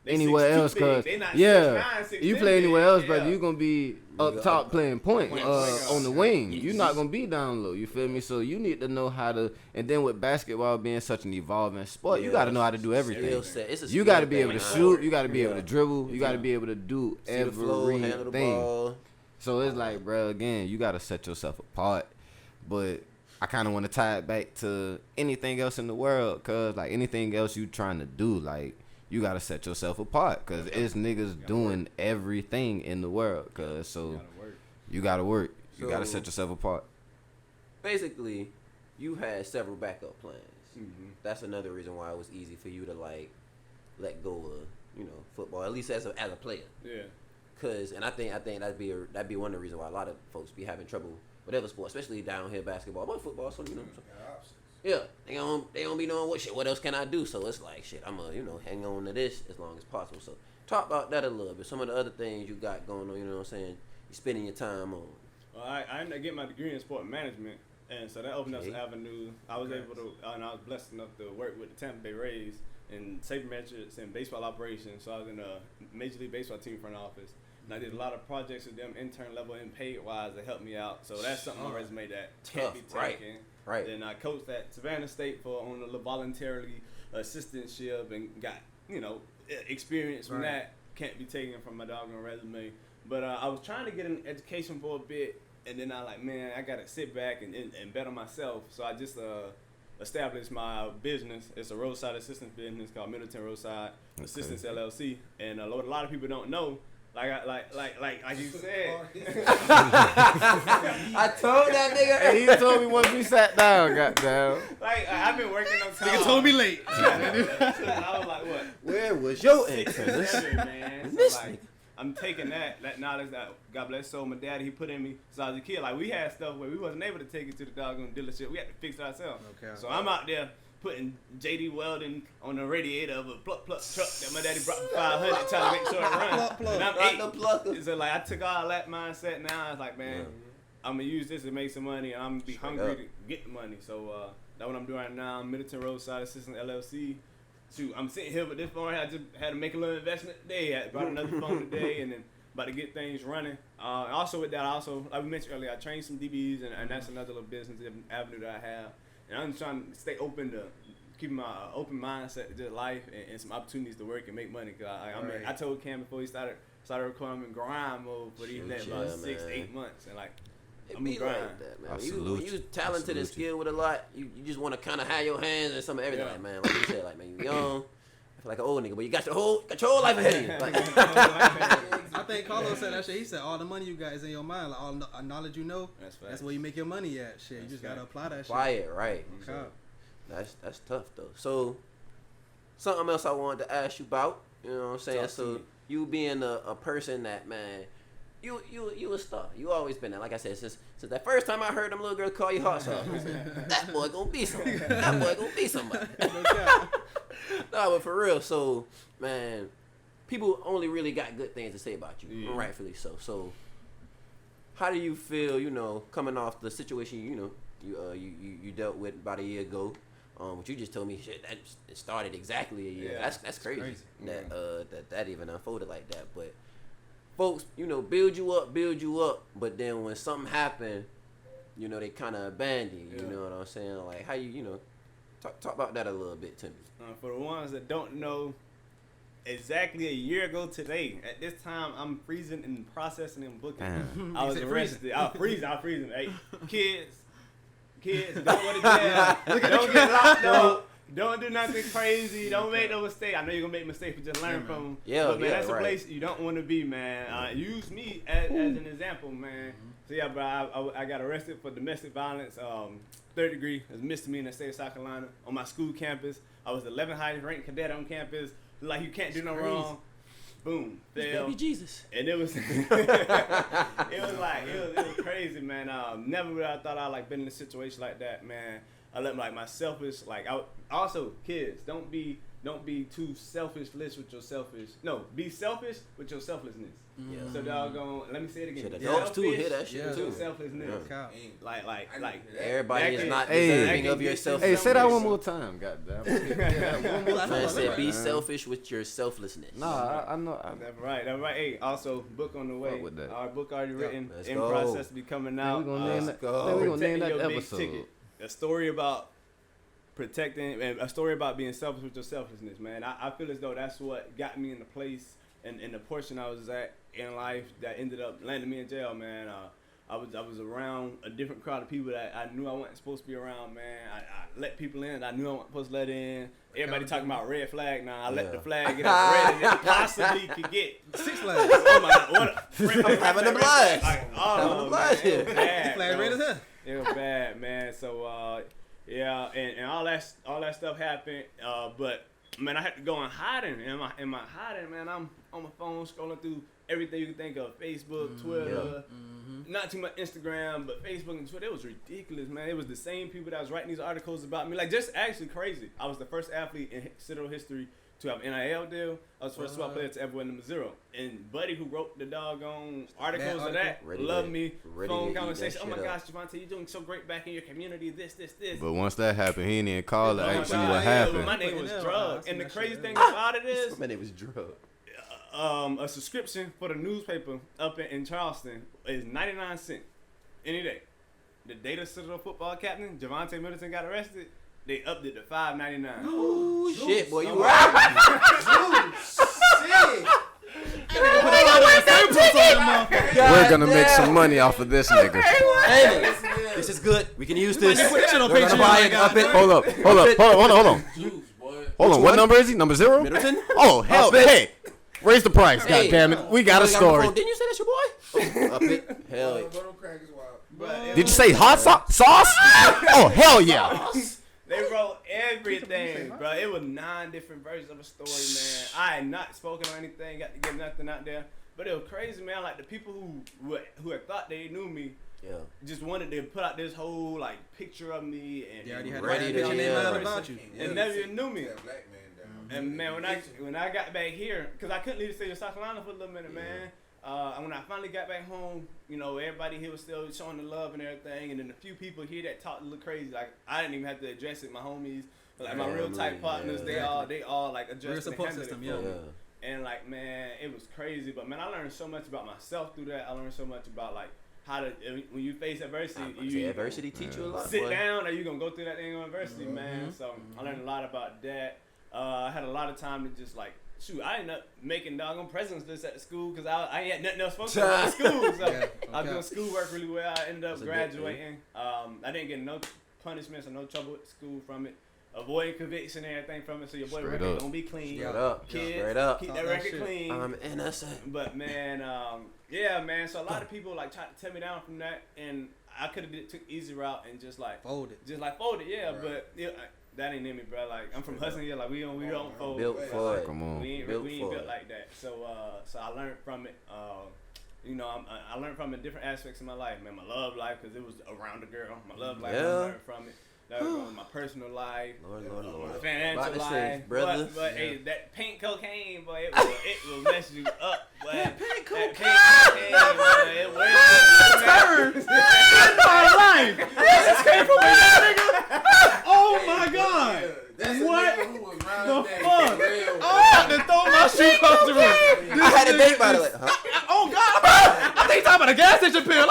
they anywhere else, cause 6'9", you play anywhere else, brother, you gonna be up top playing point on the wing. You're not gonna be down low. You feel me? So you need to know how to. And then with basketball being such an evolving sport, you got to know how to do everything. You got to be able to shoot. You got to be able to dribble. You got to be able to do everything. So it's like, bro, again, you got to set yourself apart. But I kind of want to tie it back to anything else in the world, cause like anything else you trying to do, like, you gotta set yourself apart, cause it's niggas doing everything in the world, cause so you gotta work. You gotta set yourself apart. Basically, you had several backup plans. Mm-hmm. That's another reason why it was easy for you to like let go of football, at least as a player. Yeah. Cause I think that'd be one of the reasons why a lot of folks be having trouble with other sports, especially down here basketball, but football. So yeah, they don't be knowing what else can I do. So it's like, shit, I'm hang on to this as long as possible. So talk about that a little bit. Some of the other things you got going on, you know what I'm saying? You spending your time on. Well, I ended up getting my degree in sport management, and so that opened up some avenues. I was able to, and I was blessed enough to work with the Tampa Bay Rays in safety metrics and baseball operations. So I was in a Major League Baseball team front office. And I did a lot of projects with them intern level and paid wise to help me out. So that's something on my resume that can't be taken. Right. Then I coached at Savannah State on a voluntarily assistantship and got, experience from that. Can't be taken from my doggone resume. But I was trying to get an education for a bit, and then I I got to sit back and bet on myself. So I just established my business. It's a roadside assistance business called Middleton Roadside Assistance LLC. And a lot of people don't know. Like you said. I told that nigga. And he told me once we sat down, goddamn. I've been working on time. Nigga told me late. I was like, what? Where was your 6, 7, man. So I'm taking that knowledge that God bless soul, my daddy, he put in me since I was a kid. Like, we had stuff where we wasn't able to take it to the doggone dealership. We had to fix it ourselves. Okay. So I'm out there putting JD Welding on the radiator of a pluck truck that my daddy brought for 500 trying to make sure it runs. And I'm 8. So I took all that mindset. Now I was like, man, I'm gonna use this to make some money, and I'm gonna be hungry to get the money. So that's what I'm doing right now. Middleton Roadside Assistant LLC. shoot, I'm sitting here with this phone. I just had to make a little investment today. I brought another phone today, and then about to get things running. Also with that, like we mentioned earlier, I trained some DBs, and that's another little business avenue that I have. And I'm just trying to stay open to keeping my open mindset to just life and some opportunities to work and make money. Cause I told Cam before he started recording, I'm in grind mode for these next about 6-8 months, and like. It be like that, man. When you talented and skilled with a lot, you just want to kind of have your hands in some of everything, like, man. Like you said, like, man, you young, I feel like an old nigga, but you got your whole life ahead of you. Like, I think Carlos said that shit. He said all the money you got is in your mind, like all the knowledge you know. That's where you make your money at. Shit, you just gotta apply that shit. Apply it, right? Okay. That's tough though. So something else I wanted to ask you about. You know what I'm saying? So you being a person that, man. You a star. You always been there. Like I said, since that first time I heard them little girls call you hot sauce, that boy gonna be somebody. That boy gonna be somebody. No, but for real. So, man, people only really got good things to say about you, rightfully so. So, how do you feel? You know, coming off the situation, you dealt with about a year ago. What you just told me, shit, that it started exactly a year. Yeah, that's crazy. That even unfolded like that, but. Folks, build you up, but then when something happened, they kind of abandon you. You know what I'm saying? Like, how you talk about that a little bit to me. For the ones that don't know, exactly a year ago today, at this time, I'm freezing and processing and booking. I was arrested. I was freezing. Hey, kids, don't go to jail. Don't get locked up. Don't do nothing crazy. Don't make no mistake. I know you're going to make mistakes, but just learn from them. Yeah, but, man, that's a place you don't want to be, man. Use me as an example, man. So, yeah, bro, I got arrested for domestic violence, third degree. It was a misdemeanor in the state of South Carolina on my school campus. I was the 11th highest ranked cadet on campus. Like, you can't do no wrong. Boom. Baby Jesus. And it was, it was crazy, man. Never would I thought I'd been in a situation like that, man. I let my selfish, also kids, don't be too selfishless with your selfish. No, be selfish with your selflessness. Yeah. So doggone, let me say it again. Adults too hear that shit too. Selflessness. Yeah. Like everybody is not deserving of your self. Hey, say that one more time, goddamn. Man said be selfish with your selflessness. Nah, I know. That's right. Hey, also book on the way. Our book already written, in go. Process to be coming out. We're gonna name that episode. Ticket. A story about protecting and a story about being selfish with your selflessness, man. I feel as though that's what got me in the place and the portion I was at in life that ended up landing me in jail, man. I was around a different crowd of people that I knew I wasn't supposed to be around, man. I let people in that I knew I wasn't supposed to let in. Everybody talking about red flag. Now I let the flag get up red and it possibly could get 6 flags. Oh my God, what having the blast. Having the blast here. Flag red as hell. It was bad, man. So yeah, and all that stuff happened. But man, I had to go in hiding. In my hiding, man, I'm on my phone scrolling through everything you can think of: Facebook, Twitter, not too much Instagram, but Facebook and Twitter. It was ridiculous, man. It was the same people that was writing these articles about me. Like, just actually crazy. I was the first athlete in Citadel history to have an NIL deal. I was the first football player to ever win the Zero. And Buddy, who wrote the doggone articles of that, loved me. Phone conversation. Oh my gosh, Javonte, you're doing so great back in your community. This. But once that happened, he didn't even call to ask you what happened. My name was Drug. And the crazy thing about it is, my name was Drug. A subscription for the newspaper up in Charleston is 99 cents any day. The day the Citadel football captain, Javonte Middleton, got arrested, they upped it to $5.99. Oh shit, boy, you right. We're gonna make some money off of this nigga. Hey, this is good. We can use this. Hold up. Hold on. What number is he? Number 0? Middleton? Oh hell, hey, raise the price. God damn it, we got a story. Didn't you say that's your boy? Up it. Hell yeah. Did you say hot sauce? Oh hell yeah. They wrote everything, bro. It was 9 different versions of a story, man. I had not spoken on anything, got to get nothing out there. But it was crazy, man. Like, the people who had thought they knew me, just wanted to put out this whole picture of me and ready to name about you, and never even knew me. And man, when I got back here, because I couldn't leave the state of South Carolina for a little minute, man. when I finally got back home, you know, everybody here was still showing the love and everything, and then a few people here that talked a little crazy. Like I didn't even have to address it. My homies, like my real tight partners, they all like addressed real support system, And like, man, it was crazy. But man, I learned so much about myself through that. I learned so much about like how to, when you face adversity, adversity teach you a lot. Sit down, or you gonna go through that thing on adversity, man. So I learned a lot about that. I had a lot of time to just like, shoot, I ended up making doggone president's list at the school because I ain't had nothing else focused on at school. So I was doing schoolwork really well. I ended up graduating. I didn't get no punishments or no trouble at school from it. Avoiding conviction and everything from it, so your boy record gonna be clean. Straight up. Kids, straight up. Keep that record clean. I'm innocent. But man, yeah, man. So a lot of people like tried to tear me down from that, and I could have took easy route and just like fold it, yeah. Right. But that ain't in me, bro. Like I'm from Hudson, like we don't fold. Built for it. Come on. We ain't built like that. So I learned from it. You know, I learned from it different aspects of my life, man. My love life, because it was around the girl. My love life, I learned from it. That was my personal life, Lord. my financial life, brother. But hey, that pink cocaine, boy, it will mess you up. Boy. That pink cocaine, boy, it will my life. This came from me, nigga. Oh my god. What the fuck? I had to throw my shoe across the room. I had a date by the way. Oh god. I think talking about a gas station pill.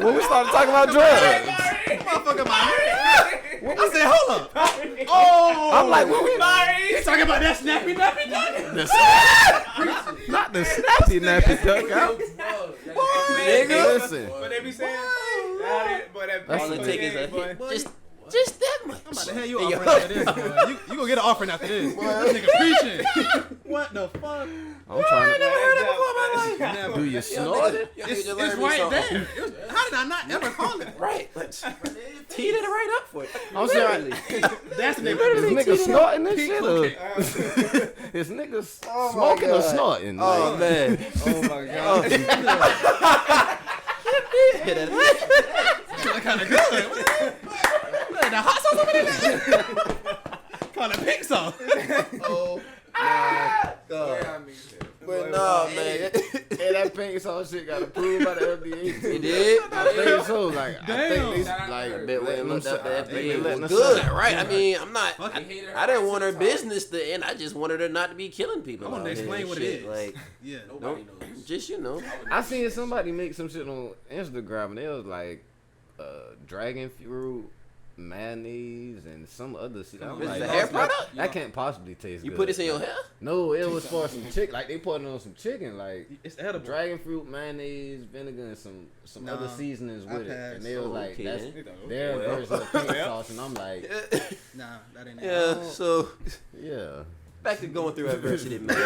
When we started talking about drugs. Motherfucker, my head. I said, hold up. Oh. I'm like, what we He's talking about that snappy nappy duck. Not the snappy nappy duck out. Nigga. Listen. What they be saying? All it takes is a hit. Just that much. I'm about to hand you an offering after this, boy. You gonna get an offering after this. This nigga preaching. What the fuck? I'm trying to. Never. Do you snort it? It's right there. How did I not ever call it? Right. Teed it right up for it. I'm sorry. That's the Is nigga snorting this shit? Is niggas smoking or snorting? Oh, man. Oh, my God. That kind of good. The hot sauce over there? Kind of pink sauce. Oh, my God. But no, man. Hey, that pink sauce shit got approved by the FDA. It did? I think so. Like, damn. I think they I like bet when looked up the FDA letting was us good, out. right? I mean, I'm not. I didn't want her her business to end. I just wanted her not to be killing people. I want to explain what it is. Like, yeah. Nobody knows. just I seen somebody make some shit on Instagram and it was like dragon fruit, mayonnaise, and some other shit. I'm This like, is a hair product? that can't possibly taste You good. put this in your hair? No, it was for some chicken. Like they put it on some chicken, like It's edible. dragon fruit, mayonnaise, vinegar, and some other seasonings with it. And they was like, Okay. that's their version of pink sauce, and I'm like, Nah, that ain't it. Yeah. So yeah. back to going through adversity, man.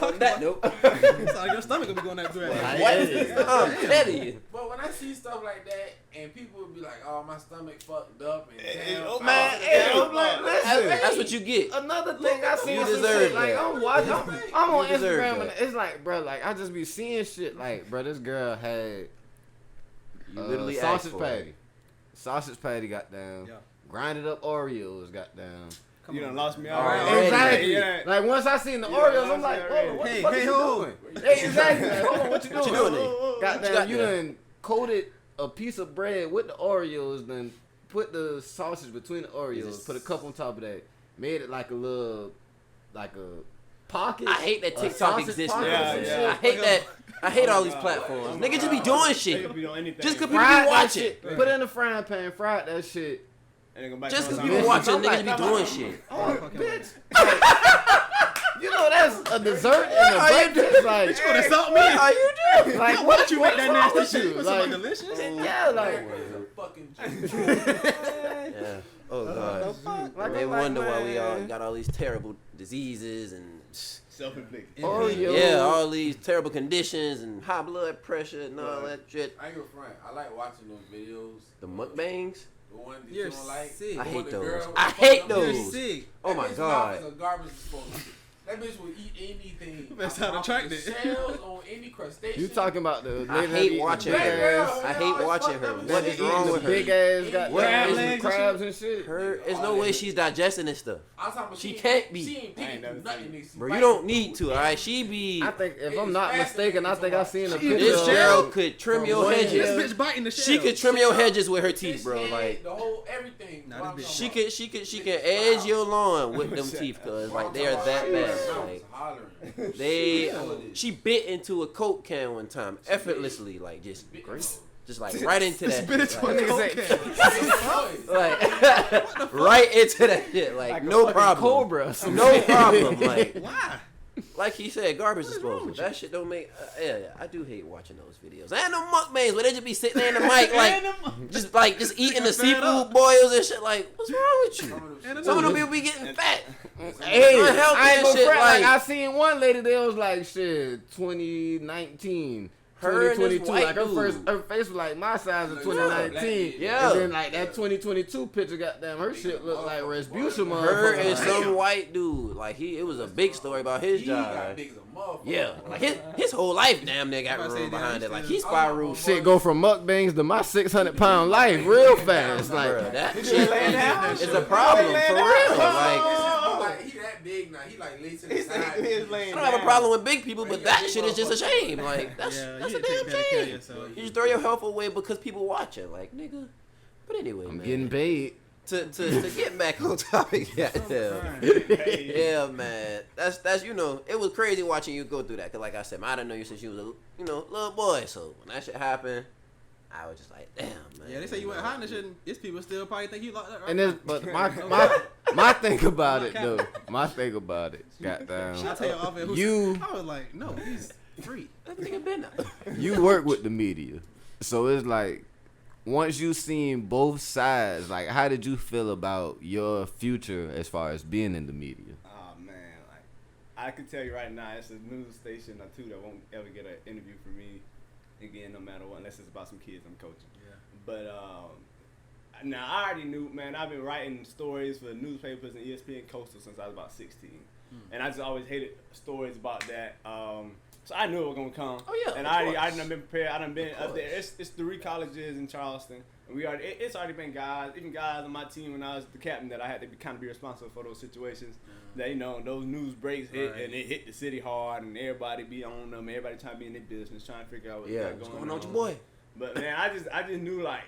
On that note, It's like your stomach gonna be going that direction. I'm telling you. But when I see stuff like that, and people would be like, "Oh, my stomach fucked up," and I'm like, listen. That's what you get. Another thing I see You some deserve shit, like that. I'm watching, I'm on You deserve Instagram, that. and it's like, bro, like I just be seeing shit, like, bro, this girl had You literally asked sausage for it. patty, goddamn, grinded up Oreos, goddamn. You done lost me Alright. already. Exactly. Yeah. Like once I seen the Oreos, I'm like, whoa, what the fuck is you doing? Hey, exactly. Like, hold on, what you doing? you doing there? Goddamn, you done coated a piece of bread with the Oreos, then put the sausage between the Oreos, put a cup on top of that, made it like a little, like a pocket. I hate that TikTok exists now. Yeah. I hate that. I hate all these platforms. Niggas just be doing shit. Niggas be doing anything. Just because people Fried be that watching. shit. Put it in the frying pan, fried that shit. Just because people watching, niggas be doing shit. Oh, bitch. You know that's a dessert and a breakfast. Like, You gonna insult me? How you do? like Why don't you make that what's wrong nasty with shit? you? You put something Like, delicious? yeah, like. fucking Yeah. Oh god. Like, They I'm like, wonder why we all man. got all these terrible diseases and self-inflicted. Oreo. yeah, all these terrible conditions and high blood pressure and all that shit. I ain't gonna front. I like watching those videos. The mukbangs. The one that You're you don't like. sick. I The hate one the those. girl I was hate fucking up. You're those. sick. Oh my god. It's a garbage disposal. That bitch will eat anything. That's how attractive. Shells on any crustacean. You talking about the? I hate watching her. I hate watching her. What is wrong with her? Big ass got crabs and shit. There's no way she's digesting this stuff. She can't be. She ain't picking through nothing. Bro, you don't need to. All right, she be. I think if I'm not mistaken, I think I seen a picture. This girl could trim your hedges. This bitch biting the shell. She could trim your hedges with her teeth, bro. Like the whole everything. she can edge your lawn with them teeth, cause like they are that bad. Like she bit into a Coke can one time effortlessly, like just like right into that shit. Like right into that shit, like no problem. Cobra. No problem. Like why? Like he said, garbage disposal. That shit don't make. Yeah, I do hate watching those videos. And them mukbangs where they just be sitting there in the mic, like just eating the seafood boils and shit. Like, what's wrong with you? Some of them people be getting fat. Hey, I ain't gonna shit, front. Like I seen one lady that was like shit 2019. 2022, like her face was like my size of 2019. Yeah. And then like that 2022 picture, goddamn, her shit looked like Respucia. Her and some white dude, like it was a big story about his job. Yeah, like his whole life damn near got ruined behind it. Like he spiraled. Shit go from mukbangs to my 600-pound life real fast. Like bro, that shit is a problem for real. Like he that big now. He like laid to the side. I don't have a problem with big people, but that shit is just a shame. Like that's a damn shame. You just throw your health away because people watching. Like nigga. But anyway, I'm man. getting paid. To get back on topic, yeah, man. That's it was crazy watching you go through that. Cause like I said, I didn't know you since you was a little boy. So when that shit happened, I was just like, damn, man. Yeah, they say you went hiding and shit. These people still probably think you like that, right? And this, but my thing about it though, goddamn. I tell you off air, I was like, no, he's free. That nigga been out. You work with the media, so it's like. Once you seen both sides, like how did you feel about your future as far as being in the media? Oh man, like I can tell you right now, it's a news station or two that won't ever get an interview from me again, no matter what, unless it's about some kids I'm coaching. Yeah. But now I already knew, man. I've been writing stories for newspapers and ESPN Coastal since I was about 16, and I just always hated stories about that. So I knew it was gonna come. Oh yeah. And I done been prepared. I done been up there. It's 3 colleges in Charleston, and it's already been guys, even guys on my team when I was the captain, that I had to kind of be responsible for those situations. That those news breaks hit and it hit the city hard, and everybody be on them. Everybody trying to be in their business, trying to figure out what's going on with your boy. But man, I just knew like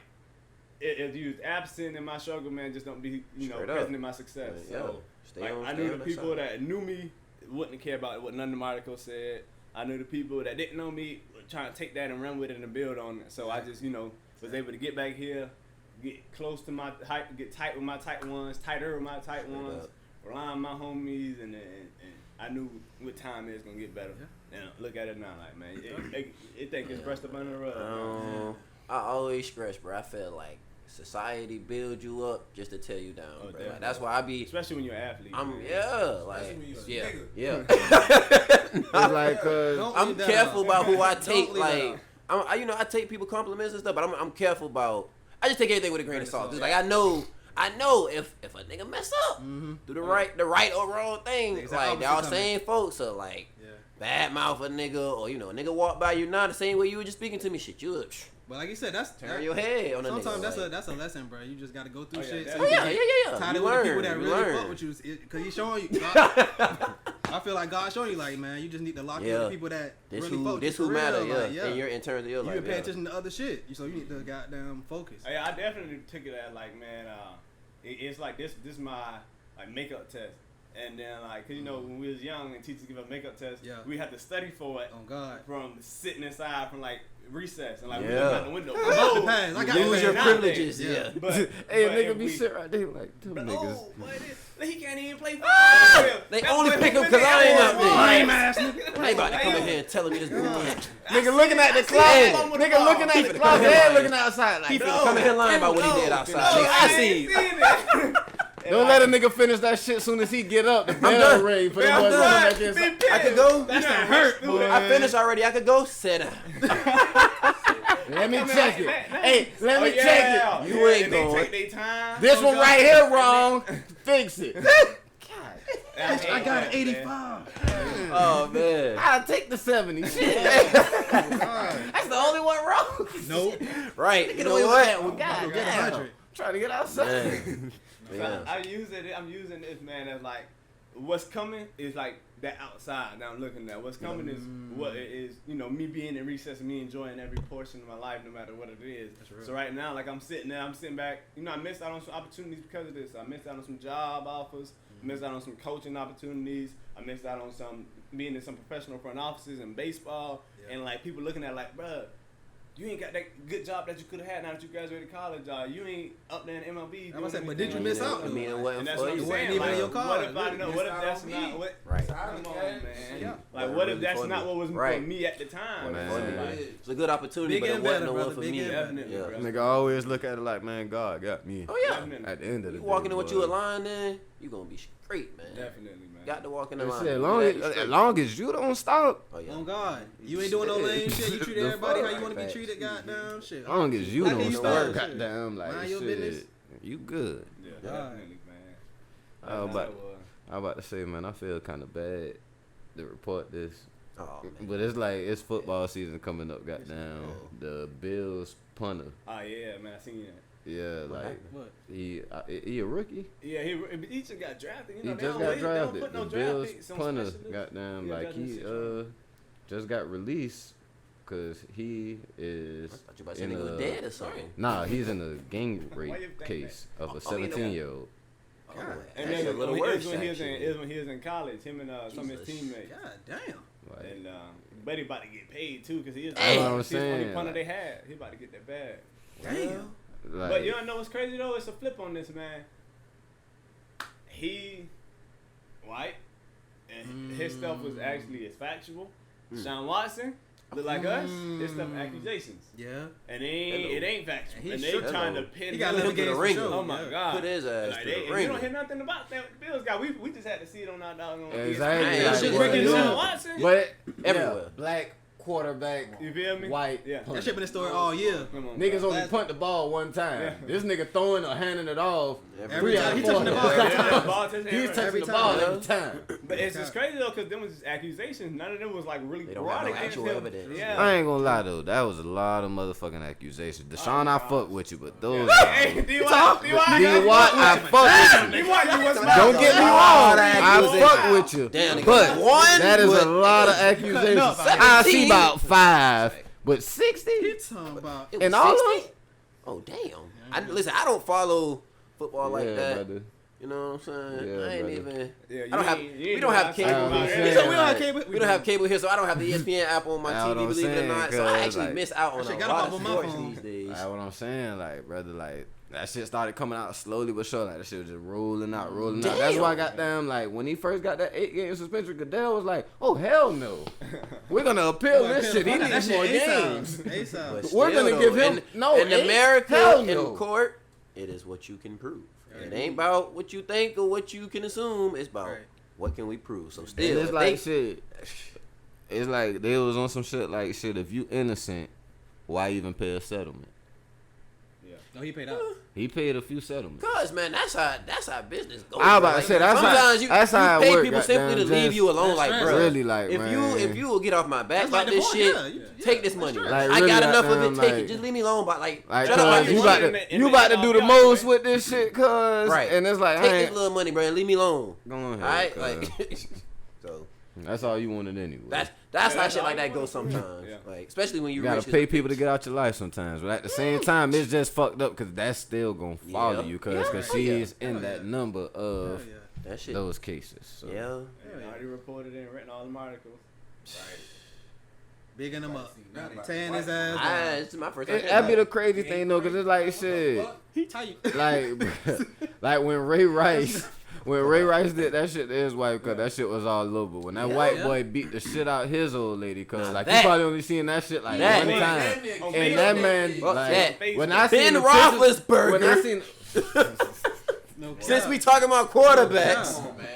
if you was absent in my struggle, man, just don't be present in my success. So I knew the people that knew me wouldn't care about what none of the articles said. I knew the people that didn't know me were trying to take that and run with it and build on it. So I just, was able to get back here, get close to my height, get tight with my tight ones, tighter with my tight ones, rely on my homies, and I knew what time it's gonna get better. Yeah. And look at it now, like man, it think it's brushed up under the rug. I always stress, bro. I feel like society builds you up just to tear you down, bro. Like, that's why I be, especially when you're an athlete. I'm careful about who I take. Like, I take people compliments and stuff, but I'm careful about. I just take everything with a grain of salt. Just like I know if a nigga mess up, do the right or wrong thing. Like y'all same folks are like bad mouth a nigga, or a nigga walk by you now the same way you were just speaking to me. Shit, you up. But like you said, turn your head on a nigga. Sometimes that's a lesson, bro. You just gotta go through shit. Yeah. Tied it with the people that really fuck with you, cause he's showing you. I feel like God's showing you, like, man, you just need to lock in with the people that really fuck with you. This who matter, in terms of your life. You pay attention to other shit, so you need to goddamn focus. Yeah, I definitely took it as like, man, it's like this my like makeup test. And then, like, cause when we was young and teachers give a makeup test, we had to study for it. Oh God! From sitting inside from like recess and like we look out the window. Lose your privileges. But nigga be sit right there like them niggas. He can't even play football. They only pick him because I ain't up there. I ain't about to come in here and telling me this bullshit. Nigga looking at the clock. Nigga looking at the clock. Head looking outside like. He finna come in here lying about what he did outside. Nigga, I see you. Don't let a nigga finish that shit soon as he get up. The bell ring for I'm done. I could go. That's not hurt, boy. I finished already. I could go. Sit down. Let me check it. Hey, let me check it. You ain't going. Take their time. This one right here wrong. Fix it. God. I got an 85. Oh man, I'll take the 70. Shit. That's the only one wrong. Nope. Right. You know what? We'll get 100. Trying to get outside. Yeah. I'm using this, man, as like, what's coming is like that outside. Now I'm looking at what's coming is what it is, me being in recess and me enjoying every portion of my life, no matter what it is. So right now, like I'm sitting back, I missed out on some opportunities because of this. I missed out on some job offers, I missed out on some coaching opportunities, I missed out on some being in some professional front offices in baseball, and like people looking at like, bruh, you ain't got that good job that you could have had now that you graduated college. You ain't up there in MLB. But did you miss out? I mean, it wasn't that's what I'm It saying. wasn't even Like, in your card. what if that's not what? Right. Come on, man. Yeah. Like, what if that's not what was for me at the time? Man. It's a good opportunity, Big but it and wasn't better, the one brother. for Big me. and better. Definitely, Yeah. bro. Nigga always look at it like, man, God got me. Oh yeah. Definitely. At the end of the You day, walking in what you boy. aligned in, you gonna be straight, man. Definitely, man. Got to walk in the line. Shit, You as long as you don't stop, Oh yeah. On God. You ain't doing no lame shit. You treat The everybody fuck? how you want to be treated, goddamn shit. as long as you Like don't you stop, work. goddamn, like Mind your shit, business. you good. Yeah, Yeah. definitely, man. I was about to say, man, I feel kind of bad to report this, Oh man. but it's like it's football season coming up. Goddamn, the Bills punter. Oh yeah, man. I seen that. Yeah, like What? he a rookie. Yeah, he just got drafted. He They just don't got wait- they don't drafted. put no The draft Bills picks on punter, specialists. goddamn, Yeah, like that's he the just got released because he is I thought you about to say in nigga was a dead or something. nah, he's in a gang Why you rape think case of a Oh, I mean, 17-year-old. Oh, God. And that's then a little it worse. was when he actually. was in college. Him and some of his Jesus. teammates. God damn. Like, And Buddy about to get paid too because he is That's what I'm he's the only saying, punter like- they had. He about to get that bag. Damn. But you don't know what's crazy though? It's a flip on this, man. He white, and his stuff was actually as factual. Sean Watson look like us. His stuff accusations, Yeah. and it ain't factual. And he And they shook- trying to pin He got him. 11 games for ring. sure. Oh my Yeah. God! Put his ass Like to the and you ring. don't hear nothing about that the Bills guy. We just had to see it on our dog on Exactly. Man, ESPN. that shit breaking Sean news. Watson. But Everywhere. yeah, black quarterback, You feel me? white Yeah. punter. That shit been a story all year. Come on, Niggas bro. only punt the ball one time. Yeah. This nigga throwing or handing it off. Every 3 out time. of He 4. touching the ball every Yeah, time. ball touching He's every- touching Every the time. ball Yeah. every time. But it's just crazy though, because them was just accusations. None of them was like really They don't brought have no against actual him. evidence. Yeah. I ain't gonna lie though, that was a lot of motherfucking accusations. Deshaun, I fuck with you, but those Hey, D-Watt, I fuck with you. Don't get me wrong, I fuck with you. Damn, nigga. But One that is with- a lot of accusations. up, I see 17. about 5, but 60 He talking about. It and was all of 60? them. Oh damn! Listen, I don't follow football like Yeah, that. brother. You know what I'm saying? Yeah, I ain't brother. even. Yeah, I don't have. We don't have cable. I'm here. saying, So we don't have cable. We don't have cable here, so I don't have the ESPN app on my That's what TV. I'm Believe it or saying, not, so I 'cause, actually like, miss out on that shit a got lot up of on my sports phone. these days. That's what I'm saying, like, brother, like, that shit started coming out slowly but sure. Like, that shit was just rolling out. That's why I got them, like, when he first got that 8-game suspension, Goodell was like, oh, hell no. We're going to appeal this shit. He needs more games. But We're still, gonna give him in eight? America Hell no. in court. It is what you can prove. It ain't about what you think or what you can assume. It's about what can we prove. So And still, it's if like, they- shit. It's like they was on some shit like, shit, if you innocent, why even pay a settlement? No, he paid out. He paid a few settlements. Cause man, that's how business goes. I was about bro. to say, that's sometimes how you it pay work, people simply to goddamn, leave you alone. That's Like, right. bro, Really, like, if man. you will get off my back That's about like this divorce, shit, yeah. take this That's money. right. Like, I really, got enough of goddamn, it. Take like- it. Just leave me alone. But like, Like, shut up. cause about you this about shit. to do the most with this shit, cause Right. and it's like, Take I this ain't little money, bro, and leave me alone. go ahead. All right, cuz. like, so That's all you wanted anyway. that's how that's shit all like you that want. goes sometimes. Yeah. Like, especially when you you gotta rich as pay a people to bitch. get out your life sometimes, but at the same time, it's just fucked up because that's still gonna follow Yeah. you, cause Yeah. she's Yeah. in that number of Hell That shit. those cases. So. Yeah. Yeah, already reported and written all them articles. Bigging him up. See, nothing about Tearing the his white ass I, down. it's my first time. That'd be the crazy thing though, cause it's like shit, How you? like when Ray Rice. When Ray Rice did that shit to his wife, cause that shit was all over. When that white boy beat the shit out his old lady, cause Now like that- you probably only seen that shit like that- one time, Oh, and that man Fuck like that. when I Ben seen the pictures- Roethlisberger. when I seen No Since cap. we talking about quarterbacks, Come on, man.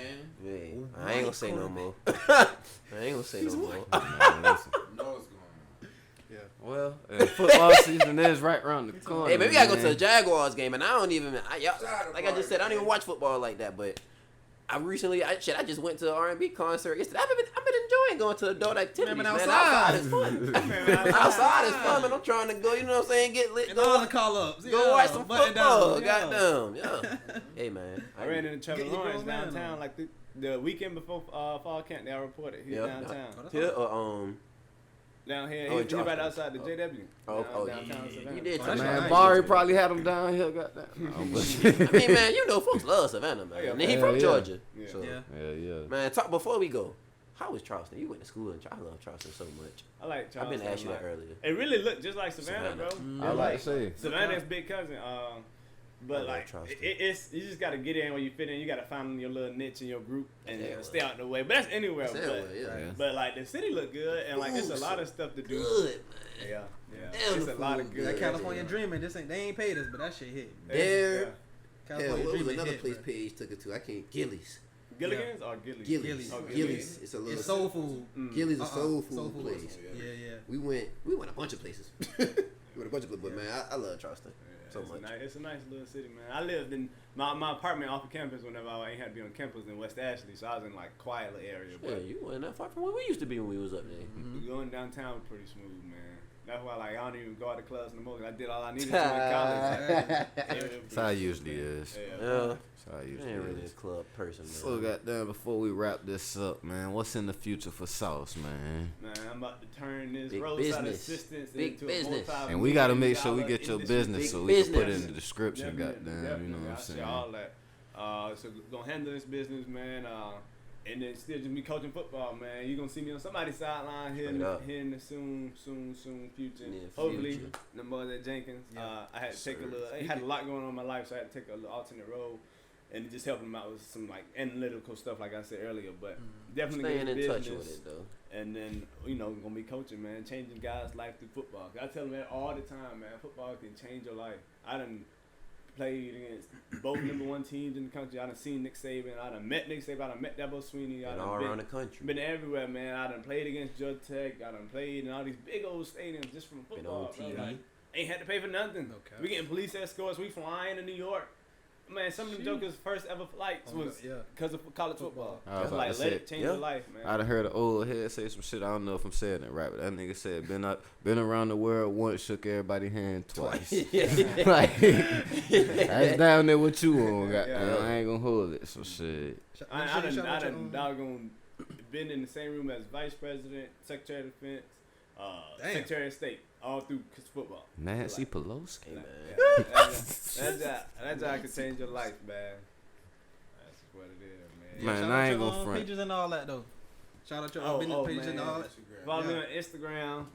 hey, I ain't gonna say no more. I ain't gonna say no more. Man, listen. You know what's going on. Well, football season is right around the corner. Hey, maybe we gotta go to man. the Jaguars game, and I don't even. Like I just said, I don't even watch football like that. But I just went to an R&B concert. I've been enjoying going to adult activities, man. Outside is fun. Outside is fun, man. I'm trying to go, you know what I'm saying, get lit. And all the call-ups. Go watch some football. Goddamn, yeah. Hey, man. I ran into Trevor Lawrence downtown like the weekend before fall camp. They all reported. He's downtown. Here or down here, he's right outside the JW. Downtown Savannah. You did. Man, Barry probably had him down here. Goddamn. I mean, man, you know, folks love Savannah, man. And he from Georgia. Yeah. Yeah. Man, talk before we go. How was Charleston? You went to school, and I love Charleston so much. I like Charleston. I've been asking you that earlier. It really looked just like Savannah, bro. I like to say Savannah's big cousin. But like, it's you just gotta get in where you fit in. You gotta find your little niche in your group and stay out the way. But that's anywhere. But like the city look good and like it's a lot of stuff to do. Good, man. Yeah. It's a lot of good. That California Dreaming, they ain't paid us, but that shit hit. There. California What was Dreaming another hit, place bro. Paige took it to? I can't. Gillies. Gilligan's or Gillies? Gillies. Oh, Gillies. It's a little. It's soul food. Gillies is soul food place. Yeah. We went a bunch of places. We went a bunch of places, but man, I love Charleston so much. It's a nice little city, man. I lived in my apartment off of campus whenever I ain't had to be on campus in West Ashley, so I was in like quiet little area. Yeah, you weren't that far from where we used to be when we was up there. Going downtown was pretty smooth, man. That's why like I don't even go out to clubs no more. I did all I needed to in college. That's how it usually is. Yeah. That's how it usually I ain't really a is. club person, man. So goddamn, before we wrap this up, man, what's in the future for Sauce, man? Man, I'm about to turn this Big roadside business. assistance Big into business. a And we gotta make sure we get your business so we can put it in the Definitely, description, goddamn. You know what I'm saying? All that. So gonna handle this business, man. And then still just me coaching football, man. You gonna see me on somebody's sideline here in the soon future. Hopefully, the boys at Jenkins. I had to take I had a lot going on in my life, so I had to take a little alternate role and just help them out with some like analytical stuff, like I said earlier. But definitely staying in business, touch with it though. And then gonna be coaching, man, changing guys' life through football. I tell them that all the time, man. Football can change your life. I done played against both #1 teams in the country. I done seen Nick Saban. I done met Nick Saban. I done met Dabo Sweeney. I done all around the country. Been everywhere, man. I done played against Georgia Tech. I done played in all these big old stadiums just from football. Been on TV. Like, ain't had to pay for nothing. Okay. We getting police escorts. We flying to New York. Man, some of them jokers' first ever flights was because of college football. That's like let it change your life, man. I done heard an old head say some shit. I don't know if I'm saying it right, but that nigga said been around the world once, shook everybody's hand twice. Like that's down there what you on, goddamn. I ain't gonna hold it. So shit. I done doggone been in the same room as vice president, secretary of defense, secretary of state, all through football. Nancy Pelosi. Hey, man. That job can change your life, man. That's what it is, man. Man, I ain't gonna front. Pages and all that though. Shout out your business pages and all that. Follow me on Instagram,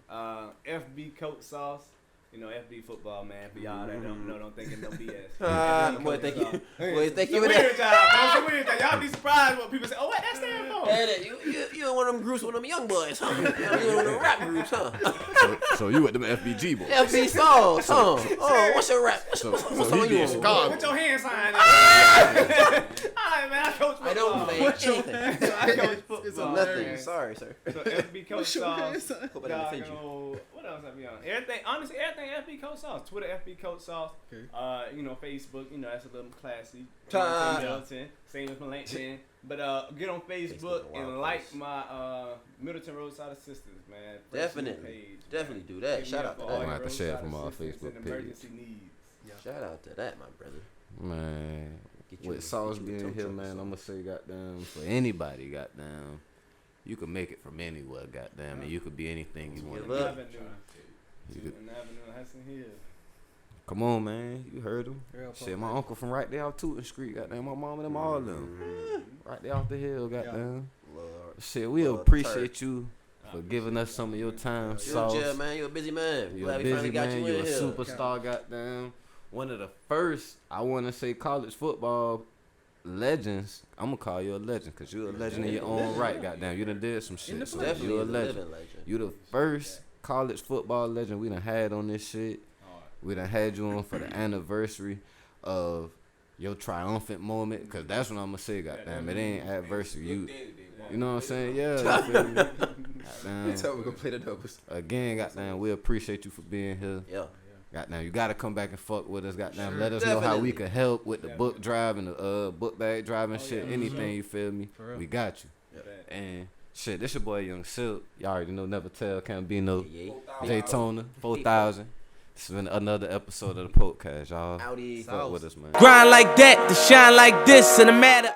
FB Coach Sauce. FB football, man. For y'all that don't know, don't think it's no BS. Boy, thank you. Boy, thank you. Weird job, man. Y'all be surprised when people say, "Oh, what that stand for?" Hey, you in one of them groups with them young boys, huh? You in one of them rap groups, huh? So you with them FBG boys? FB Sauce, huh? Oh, what's your rap? What's on you? Put your hand sign. All right, man. I coach football. I don't play anything. I coach football. Nothing. Sorry, sir. So FB Coach Sauce. Hope I didn't offend you. What else have we on? Honestly, everything FB Coach Sauce. Twitter FB Coach Sauce. Okay. Facebook. That's a little classy. Middleton. Same as my LinkedIn. But get on Facebook and like my Middleton Roadside Assistance, man. Definitely do that. Shout out to that. I'm gonna have to share from our Facebook page. Shout out to that, my brother. Man, with Sauce being here, man, I'm gonna say, goddamn, for anybody, goddamn, you can make it from anywhere, goddamn, and you could be anything you want to be. Come on, man, you heard him. Shit, my uncle from right there off Tootin Street, goddamn, my mom and them all of them, right there off the hill, goddamn. Shit, we appreciate you for giving us some of your time, Sauce. Yeah, man, you're a busy man. You're a busy man. You're a superstar, goddamn. One of the first, I want to say, college football legends. I'm gonna call you a legend because you're a legend in your own right, goddamn. You done did some shit, so you're a legend. You the first college football legend we done had on this shit. We done had you on for the anniversary of your triumphant moment, because that's what I'm gonna say, goddamn. It ain't adversary. You know what I'm saying? Yeah. You feel me? Goddamn. Tell me, go play the doubles. Again, goddamn, we appreciate you for being here. Yeah. Goddamn, you gotta come back and fuck with us. Goddamn, let us know how we can help with the book drive and the book bag driving shit. Anything, you feel me? We got you. And shit, this your boy Young Silk. Y'all already know Never Tell, can't be no Daytona 4000. This has been another episode of the podcast, y'all. Fuck with us, man. Grind like that, to shine like this, in a matter.